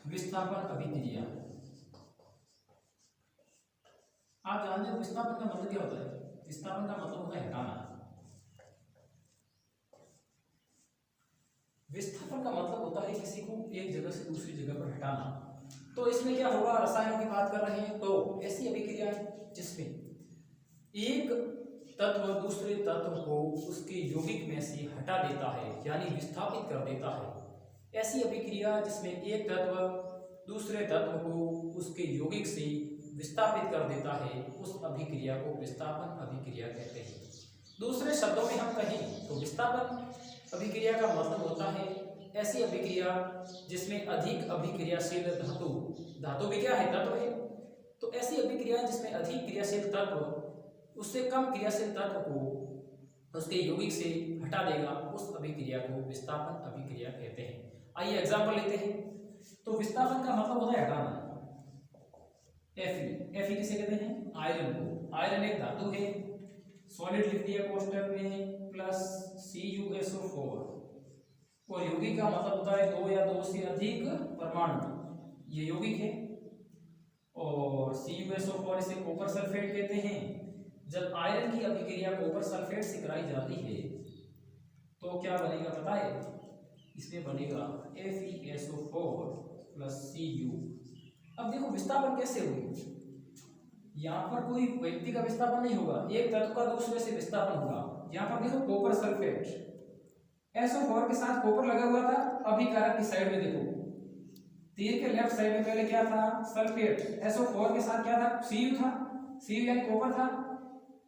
विस्थापन अभिक्रिया, आप जानते हो विस्थापन का मतलब क्या होता है? विस्थापन का मतलब होता है हटाना। विस्थापन का मतलब होता है किसी को एक जगह से दूसरी जगह पर हटाना। तो इसमें क्या होगा? रसायनों की बात कर रहे हैं तो ऐसी अभिक्रिया जिसमें एक तत्व दूसरे तत्व को उसके यौगिक में से हटा देता है, यानी विस्थापित कर देता है। ऐसी अभिक्रिया जिसमें एक तत्व दूसरे तत्व को उसके यौगिक से विस्थापित कर देता है, उस अभिक्रिया को विस्थापन अभिक्रिया कहते हैं। दूसरे शब्दों में हम कहें तो विस्थापन अभिक्रिया का मतलब होता है ऐसी अभिक्रिया जिसमें अधिक अभिक्रियाशील धातु, धातु भी क्या है? तत्व है। तो ऐसी अभिक्रिया जिसमें अधिक क्रियाशील तत्व उससे कम क्रियाशील तत्व को उसके यौगिक से हटा देगा, उस अभिक्रिया को विस्थापन अभिक्रिया कहते हैं। आइए एग्जांपल लेते हैं। तो विस्थापन का मतलब होता है हटाना। Fe किसे कहते हैं? आयरन को। आयरन एक धातु है, सॉलिड लिख दिया कोष्टक में, प्लस CuSO4, और यौगिक का मतलब होता है दो या दो से अधिक परमाणु, ये यौगिक है। और CuSO4 इसे कॉपर सल्फेट कहते हैं। जब आयरन की अभिक्रिया कॉपर सल्फेट से कराई जाती है तो क्या बनेगा पता है? इसमें बनेगा FeSO4 प्लस Cu। अब देखो विस्थापन कैसे हुई? यहाँ पर कोई व्यक्ति का विस्थापन नहीं होगा, एक तत्व का दूसरे से विस्थापन होगा। यहाँ पर देखो कॉपर सल्फेट, SO4 के साथ कॉपर लगा हुआ था। अभिकारक की साइड में देखो, तीर के लेफ्ट साइड में पहले क्या था? सल्फेट। SO4 के साथ क्या था? Cu था। Cu यानी कॉपर था।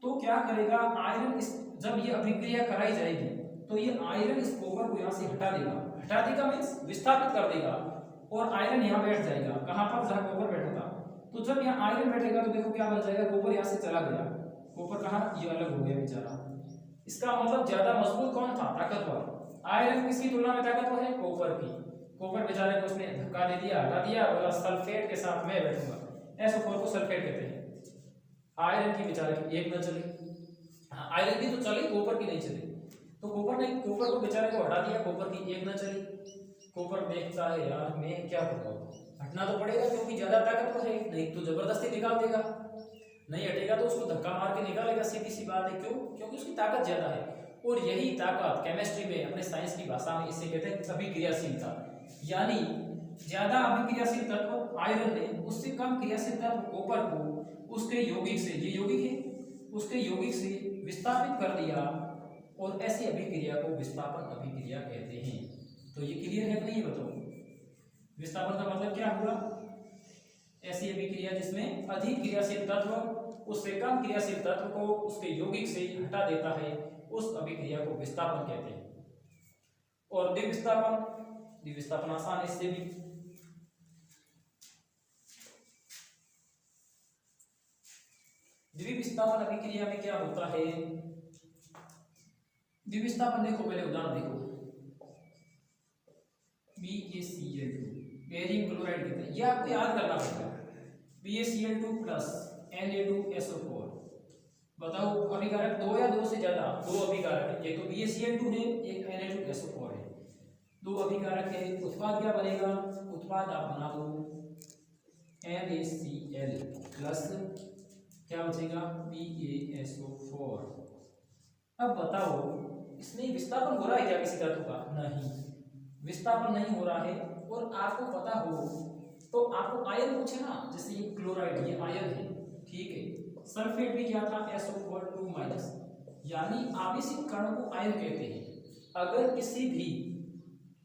तो क्या करेगा आयरन? जब ये अभिक्रिया कराई जाएगी तो ये आयरन इस कॉपर को यहाँ से हटा देगा। हटा देगा मीन्स विस्थापित कर देगा, और आयरन यहाँ बैठ जाएगा। कहाँ पर? जहाँ कॉपर बैठा था। तो जब यहाँ आयरन बैठेगा तो देखो क्या बन जाएगा? कॉपर यहाँ से चला गया। कॉपर कहाँ? ये अलग हो गया बेचारा। इसका मतलब ज्यादा मजबूत कौन था? ताकतवर। आयरन किसकी तुलना में ताकतवर है? कॉपर की। कॉपर बेचारे को उसने धक्का दे दिया, हटा दिया, बोला सल्फेट के साथ मैं बैठूंगा। SO4 को सल्फेट कहते हैं। आयरन की बेचारे की एक न चली, आयरन की तो चली, कॉपर की नहीं चली। तो कॉपर ने कॉपर को बेचारे को हटा दिया, कॉपर की एक न चली। कॉपर देखता है यार मैं क्या करूँ, हटना तो पड़ेगा क्योंकि ज्यादा ताकतवर है, नहीं तो जबरदस्ती निकाल देगा। नहीं हटेगा तो उसको धक्का मार के निकालेगा, सीधी सी बात है। क्यों? क्योंकि उसकी ताकत ज्यादा है। और यही ताकत केमिस्ट्री में, अपने साइंस की भाषा में इसे कहते हैं अभिक्रियाशीलता। यानी ज्यादा अभिक्रियाशील तत्व आयरन ने उससे कम क्रियाशील तत्व कॉपर को उसके यौगिक से, ये यौगिक है, उसके यौगिक से विस्थापित कर दिया, और ऐसी अभिक्रिया को विस्थापन अभिक्रिया कहते हैं। तो ये क्लियर है कि नहीं बताओ? विस्थापन का मतलब क्या हुआ? ऐसी अभिक्रिया जिसमें अधिक क्रियाशील तत्व उससे कम क्रियाशील तत्व को उसके यौगिक से हटा देता है, उस अभिक्रिया को विस्थापन कहते हैं। और द्विविस्थापन, द्विविस्थापन आसान है इससे भी। द्विविस्थापन अभिक्रिया में क्या होता है? द्विविस्थापन देखो, पहले उदाहरण देखो, BaCl2 बेरियम क्लोराइड कहते हैं। ये आपको याद करना पड़ेगा। BaCl2 plus Na2SO4। बताओ अभिकारक दो या दो से ज्यादा? दो अभिकारक है, एक तो BaCl2 है, एक Na2SO4 है, दो अभिकारक है। उत्पाद क्या बनेगा? उत्पाद आप बना दो NaCl प्लस क्या बचेगा? BaSO4। अब बताओ इसमें विस्थापन हो रहा है क्या किसी धातु का? नहीं, विस्थापन नहीं हो रहा है। और आपको पता हो तो आपको आयन पूछे ना, जैसे ये क्लोराइड, ये आयन है, ठीक है। सल्फेट भी क्या था? SO2-, यानी आवेशित कणों को आयन कहते हैं। अगर किसी भी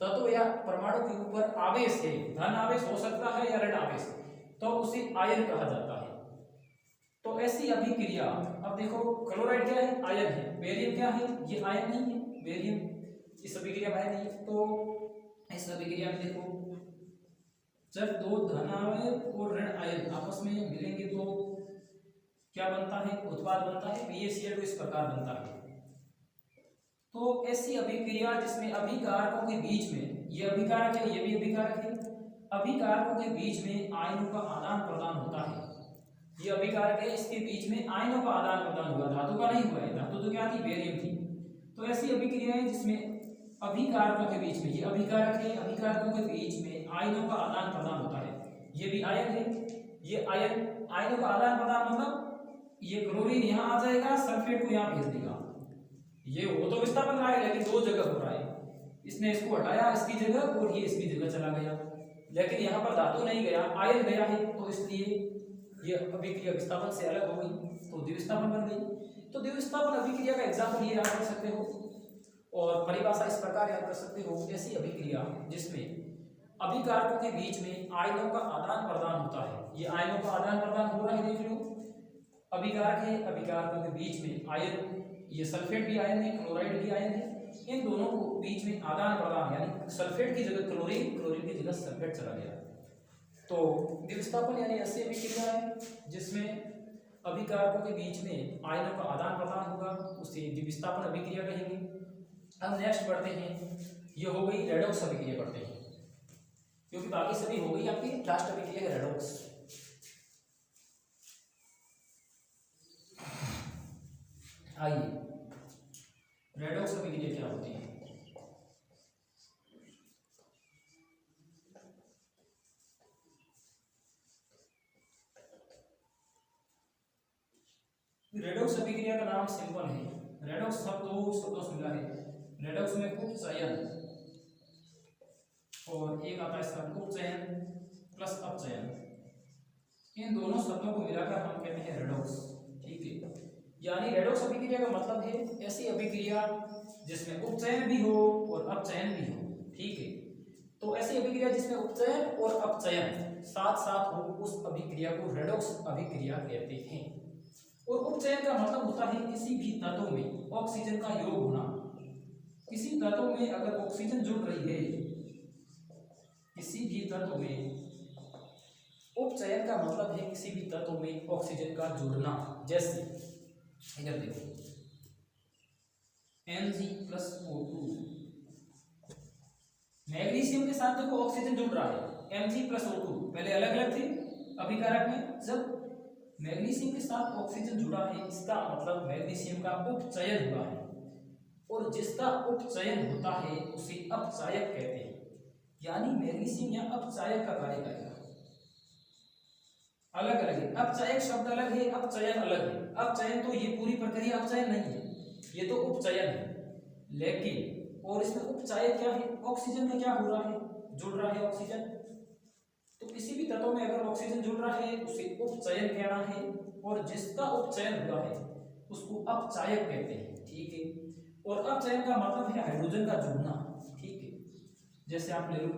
तत्व या परमाणु के ऊपर आवेश है, धन आवेश हो सकता है या ऋण आवेश, तो उसे आयन कहा जाता है। तो ऐसी अभिक्रिया, अब देखो क्लोराइड क्या है? आयन है। बेरियम क्या है? ये आयन नहीं है, बेरियम इस अभिक्रिया में आयन नहीं है। तो इस अभिक्रिया में देखो जब दो धन आयन और ऋण आयन आपस में मिलेंगे तो क्या बनता है? उत्पाद बनता है BaCl2 इस प्रकार बनता है। तो ऐसी अभिक्रिया जिसमें अभिकारकों के बीच में, ये अभिकारक है, ये भी अभिकारक है, अभिकारकों के बीच में आयनों का आदान प्रदान होता है। ये अभिकारक है, इसके बीच में आयनों का आदान प्रदान हुआ, धातु का नहीं हुआ है। धातु तो क्या थी? बेरियम थी। तो ऐसी अभिक्रिया है जिसमें अभिकारकों के बीच में, ये अभिकारक है, अभिकारकों के बीच में आयनों का आदान प्रदान होता है। ये भी आयन है, ये आयन, आयनों का आदान प्रदान मतलब ये क्लोरीन यहाँ आ जाएगा, सल्फेट को यहाँ भेज देगा। ये हो तो विस्थापन रहा है, लेकिन दो जगह हो रहा है। इसने इसको हटाया इसकी जगह और ये इसकी जगह चला गया, लेकिन यहाँ पर धातु नहीं गया, आयन गया है, तो इसलिए ये अभिक्रिया विस्थापन से अलग हो गई, तो द्विविस्थापन बन गई। तो द्विविस्थापन अभिक्रिया का एग्जाम्पल ये याद कर सकते हो, और परिभाषा इस प्रकार याद कर सकते हो। ऐसी अभिक्रिया जिसमें अभिकारकों के बीच में आयनों का आदान प्रदान होता है। ये आयनों का आदान प्रदान हो रहा है, देख लो, अभिकारक है, अभिकारकों के बीच में आयन, ये सल्फेट भी आयन है, क्लोराइड भी आयन है, इन दोनों को बीच में आदान प्रदान, यानी सल्फेट की जगह क्लोरीन, क्लोरीन की जगह सल्फेट चला गया। तो द्विविस्थापन यानी ऐसी अभिक्रिया है जिसमें अभिकारकों के बीच में आयनों का आदान प्रदान होगा, उसे द्विविस्थापन अभिक्रिया कहेंगे। अब नेक्स्ट बढ़ते हैं, ये हो गई रेडॉक्स अभिक्रिया बढ़ते हैं, क्योंकि बाकी सभी हो गई आपकी। लास्ट अभिक्रिया है रेडॉक्स। आइए रेडॉक्स अभिक्रिया क्या होती है? रेडॉक्स अभिक्रिया का नाम सिंपल है। रेडॉक्स शब्द दो शब्दों से मिला है। रेडॉक्स में उपचयन और एक आता है इसका उपचयन प्लस अपचयन, इन दोनों शब्दों को मिलाकर हम कहते हैं रेडॉक्स, ठीक है। यानी रेडॉक्स अभिक्रिया का मतलब है ऐसी अभिक्रिया जिसमें उपचयन भी हो और अपचयन भी हो, ठीक है। तो ऐसी अभिक्रिया जिसमें उपचयन और अपचयन साथ साथ हो, उस अभिक्रिया को रेडॉक्स अभिक्रिया कहते हैं। और उपचयन का मतलब होता है किसी भी तत्व में ऑक्सीजन का योग होना। किसी तत्व में अगर ऑक्सीजन जुड़ रही है, किसी भी तत्व में, उपचयन का मतलब है किसी भी तत्व में ऑक्सीजन का जुड़ना। जैसे इधर देखो Mg+O2, मैग्नीशियम के साथ देखो ऑक्सीजन जुड़ रहा है, Mg+O2 पहले अलग अलग थे अभिकारक में, जब मैग्नीशियम के साथ ऑक्सीजन जुड़ा है इसका मतलब मैग्नीशियम का उपचयन हुआ है, और जिसका उपचयन होता है उसे अपचायक कहते हैं। यानी मैग्नीशियम यहाँ अपचायक का कार्य करेगा। अलग अलग है, अपचायक शब्द अलग है, अपचयन अलग है। अपचयन तो ये पूरी प्रक्रिया अपचयन नहीं है, ये तो उपचयन है। लेकिन और इसमें उपचायक क्या है? ऑक्सीजन का क्या हो रहा है? जुड़ रहा है ऑक्सीजन। तो किसी भी तत्व में अगर ऑक्सीजन जुड़ रहा है उसे उपचयन कहना है, और जिसका उपचयन हुआ है उसको अपचायक कहते हैं, ठीक है। और अपचयन का मतलब है हाइड्रोजन का जुड़ना, ठीक है। जैसे आप ले लो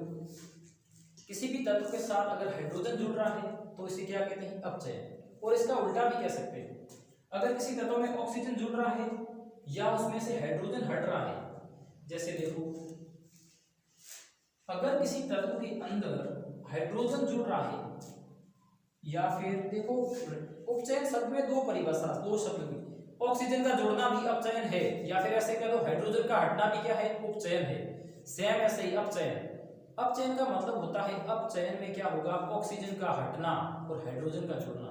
किसी भी तत्व के साथ अगर हाइड्रोजन जुड़ रहा है तो इसे क्या कहते हैं? अपचयन। और इसका उल्टा भी कह सकते हैं, अगर किसी तत्व में ऑक्सीजन जुड़ रहा है या उसमें से हाइड्रोजन हट रहा है, जैसे देखो अगर किसी तत्व के अंदर हाइड्रोजन जुड़ रहा है, या फिर देखो उपचयन शब्द में दो परिभाषा, दो शब्द की, ऑक्सीजन का जुड़ना भी अपचयन है, या फिर ऐसे कह दो हाइड्रोजन का हटना भी क्या है? उपचयन है। सेम ऐसे ही अपचयन, अपचयन का मतलब होता है अपचयन में क्या होगा, ऑक्सीजन का हटना और हाइड्रोजन का जुड़ना,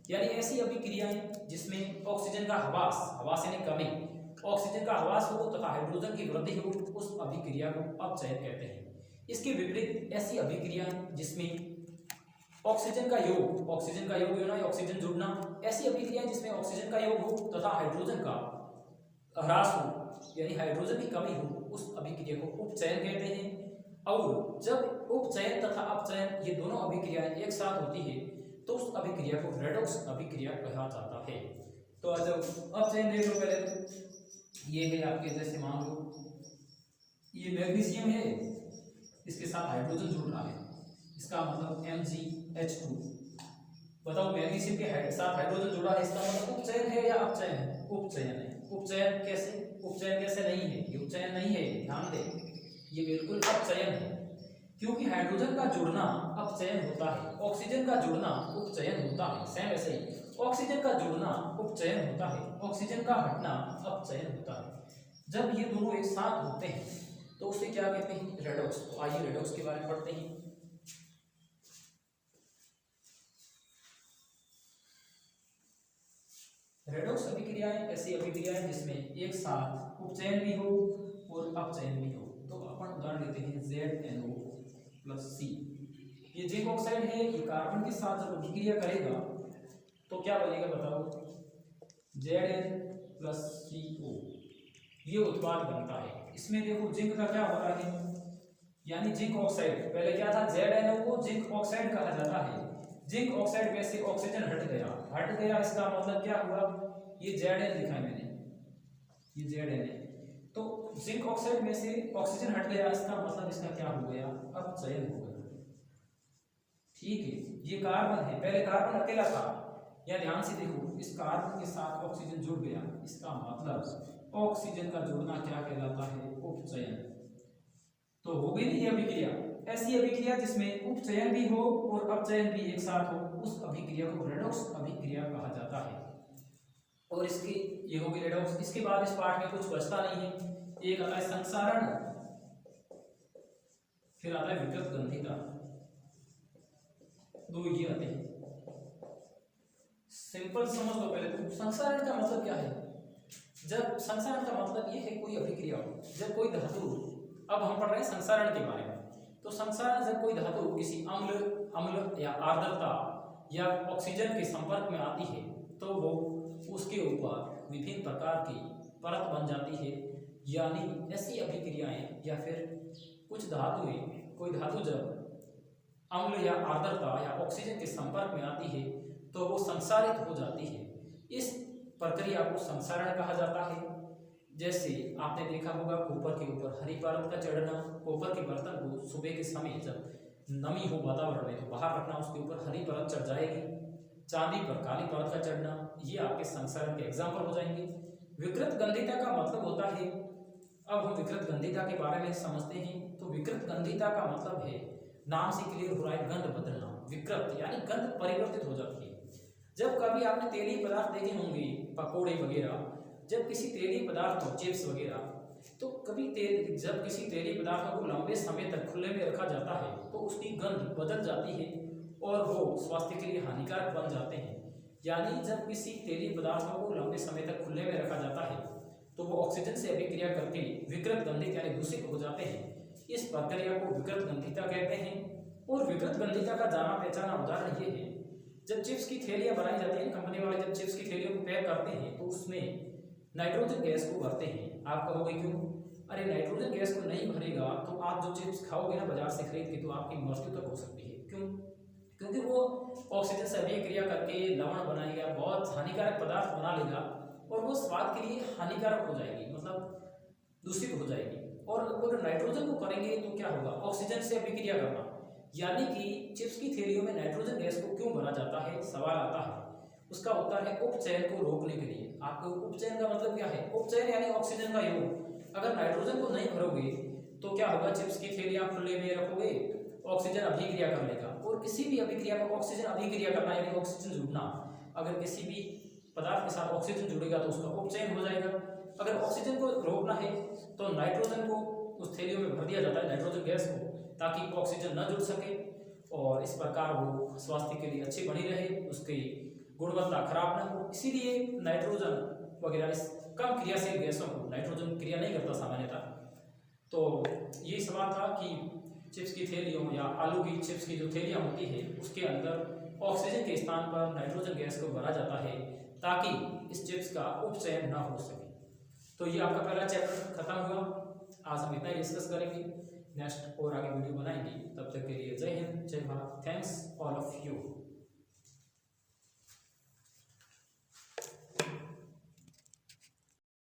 यानी ऐसी अभिक्रियाएं जिसमें ऑक्सीजन का हवास यानी कमी, ऑक्सीजन का हवास हो तथा हाइड्रोजन की वृद्धि हो, उस अभिक्रिया को अपचयन कहते हैं। इसके विपरीत ऐसी अभिक्रियाएं जिसमें ऑक्सीजन का योग होना या ऑक्सीजन जुड़ना, ऐसी अभिक्रियाएं जिसमें ऑक्सीजन का योग हो तथा हाइड्रोजन का ह्रास हो यानी हाइड्रोजन की कमी हो, उस अभिक्रिया को उपचयन कहते हैं। और जब उपचयन तथा अपचयन ये दोनों अभिक्रियाएं एक साथ होती है तो उस अभिक्रिया को रेडॉक्स अभिक्रिया कहा जाता है। तो जब अपचयन देख लो पहले, तो ये है आपके, जैसे मान लो ये मैग्नीशियम है, इसके साथ हाइड्रोजन जुड़ रहा है, इसका मतलब MgH2। बताओ मैग्नीशियम के साथ हाइड्रोजन जुड़ा है, इसका मतलब उपचयन है या अपचयन है? उपचयन है। उपचयन कैसे नहीं है? ये उपचयन नहीं है, ध्यान दें, ये बिल्कुल अपचयन है, क्योंकि हाइड्रोजन का जुड़ना अपचयन होता है, ऑक्सीजन का जुड़ना उपचयन होता है। सेम ऐसे ही ऑक्सीजन का जुड़ना उपचयन होता है, ऑक्सीजन का हटना अपचयन होता है। जब ये दोनों एक साथ होते हैं तो उसे क्या कहते हैं? रेडॉक्स। तो आइए रेडॉक्स के बारे में पढ़ते हैं। रेडॉक्स अभिक्रियाएं ऐसी अभिक्रियाएं जिसमें एक साथ उपचयन भी हो और अपचयन भी हो। तो अपन उदाहरण लेते हैं ZnO+C। ये जिंक ऑक्साइड है, ये कार्बन के साथ जब अभिक्रिया करेगा तो क्या बनेगा बताओ? Zn+CO ये उत्पाद बनता है। इसमें देखो जिंक का क्या हो रहा है, यानी जिंक ऑक्साइड, पहले क्या था ZnO को जिंक ऑक्साइड कहा जाता है। जिंक ऑक्साइड में से ऑक्सीजन हट गया, इसका मतलब क्या हुआ? ये Zn लिखा है मैंने, ये Zn है। तो जिंक ऑक्साइड में से ऑक्सीजन हट गया, इसका मतलब इसका क्या हो गया? अपचयन हो गया। ठीक है, ये कार्बन है, पहले कार्बन अकेला था, या ध्यान से देखो, इस कार्बन के साथ ऑक्सीजन जुड़ गया, इसका मतलब ऑक्सीजन का जुड़ना क्या कहलाता है? उपचयन। तो हो गई नहीं अभिक्रिया। ऐसी अभिक्रिया जिसमें उपचयन भी हो और अपचयन भी एक साथ हो, उस अभिक्रिया को रेडॉक्स अभिक्रिया कहा जाता है। और इसकी ये होगी रेडॉक्स। इसके बाद इस पार्ट में कुछ बचता नहीं है। एक आता है संसारण, फिर आता है विकृत गंधिता, दो ये आते हैं। सिंपल समझ लो पहले तो, संसारण का मतलब क्या है? जब संसारण का मतलब ये है कोई अभिक्रिया हो, जब कोई धातु, अब हम पढ़ रहे हैं संसारण के बारे में, तो संसारण जब कोई धातु किसी अम्ल या आर्द्रता या ऑक्सीजन के संपर्क में आती है तो वो उसके ऊपर विभिन्न प्रकार की परत बन जाती है। यानी ऐसी अभिक्रियाएं या फिर कुछ धातुएं, कोई धातु जब अम्ल या आर्द्रता या ऑक्सीजन के संपर्क में आती है तो वो संसारित हो जाती है। इस प्रक्रिया को संसारण कहा जाता है। जैसे आपने देखा होगा कॉपर के ऊपर हरी परत का चढ़ना, कॉपर के बर्तन को सुबह के समय जब नमी हो वातावरण में तो बाहर रखना, उसके ऊपर हरी परत चढ़ जाएगी। चांदी पर काली परत का चढ़ना, ये आपके संसारण के एग्जाम्पल हो जाएंगे। विकृत गंधिता का मतलब होता है, अब हम विकृत गंधिता के बारे में समझते हैं। तो विकृत गंधिता का मतलब है, नाम से क्लियर हो रहा है, गंध बदलना। विकृत यानी गंध परिवर्तित हो जाती है। जब कभी आपने तेलीय पदार्थ देखे होंगे, पकोड़े वगैरह, जब किसी तेलीय पदार्थ को, चिप्स वगैरह, तो कभी जब किसी तेलीय पदार्थों को लंबे समय तक खुले में रखा जाता है तो उसकी गंध बदल जाती है और वो स्वास्थ्य के लिए हानिकारक बन जाते हैं। यानी जब किसी तेलीय पदार्थों को लंबे समय तक खुले में रखा जाता है तो वो ऑक्सीजन से अभिक्रिया करके विकृत गंधित यानी दूषित हो जाते हैं। इस प्रक्रिया को विकृत गंधिता कहते हैं। और विकृत गंधिता का जाना पहचाना उदाहरण ये है, जब चिप्स की थैलियां बनाई जाती हैं, कंपनी वाले जब चिप्स की थैलियों को पैक करते हैं तो उसमें नाइट्रोजन गैस को भरते हैं। आप कहोगे क्यों? अरे नाइट्रोजन गैस को नहीं भरेगा तो आप जो चिप्स खाओगे ना बाजार से खरीद के, तो आपकी मृत्यु तक हो सकती है। क्यों? क्योंकि वो ऑक्सीजन से अभिक्रिया करके लवण बनाएगा, बहुत हानिकारक पदार्थ बना लेगा और वो स्वाद के लिए हानिकारक हो जाएगी, मतलब दूषित हो जाएगी। और अगर नाइट्रोजन को करेंगे तो क्या होगा? ऑक्सीजन से अभिक्रिया करना। यानी कि चिप्स की थैलियों में नाइट्रोजन गैस को क्यों भरा जाता है, सवाल आता है। उसका उत्तर है उपचयन को रोकने के लिए। आपको उपचयन का मतलब क्या है? उपचयन यानी ऑक्सीजन का योग। अगर नाइट्रोजन को नहीं भरोगे तो क्या होगा? चिप्स की थैलियां खुले में रखोगे, ऑक्सीजन अभिक्रिया कर लेगा। और किसी भी अभिक्रिया में ऑक्सीजन अभिक्रिया करना यानी ऑक्सीजन जुड़ना, अगर किसी भी पदार्थ के साथ ऑक्सीजन जुड़ेगा तो उसका उपचयन हो जाएगा। अगर ऑक्सीजन को रोकना है तो नाइट्रोजन को उस थैलियों में भर दिया जाता है, नाइट्रोजन गैस को, ताकि ऑक्सीजन न जुड़ सके और इस प्रकार वो स्वास्थ्य के लिए अच्छी बनी रहे, उसकी गुणवत्ता खराब न हो। इसीलिए नाइट्रोजन वगैरह इस कम क्रियाशील गैसों को, नाइट्रोजन क्रिया नहीं करता सामान्यतः। तो ये सवाल था कि चिप्स की थैलियों या आलू की चिप्स की जो थैलियाँ होती है उसके अंदर ऑक्सीजन के स्थान पर नाइट्रोजन गैस को भरा जाता है ताकि इस चिप्स का उपचयन न हो सके। तो ये आपका पहला चैप्टर खत्म हुआ। आज हम इतना ही डिस्कस करेंगे, नेक्स्ट और आगे वीडियो बनाएंगे। तब तक के लिए जय हिंद, जय Bharat. Thanks all of you.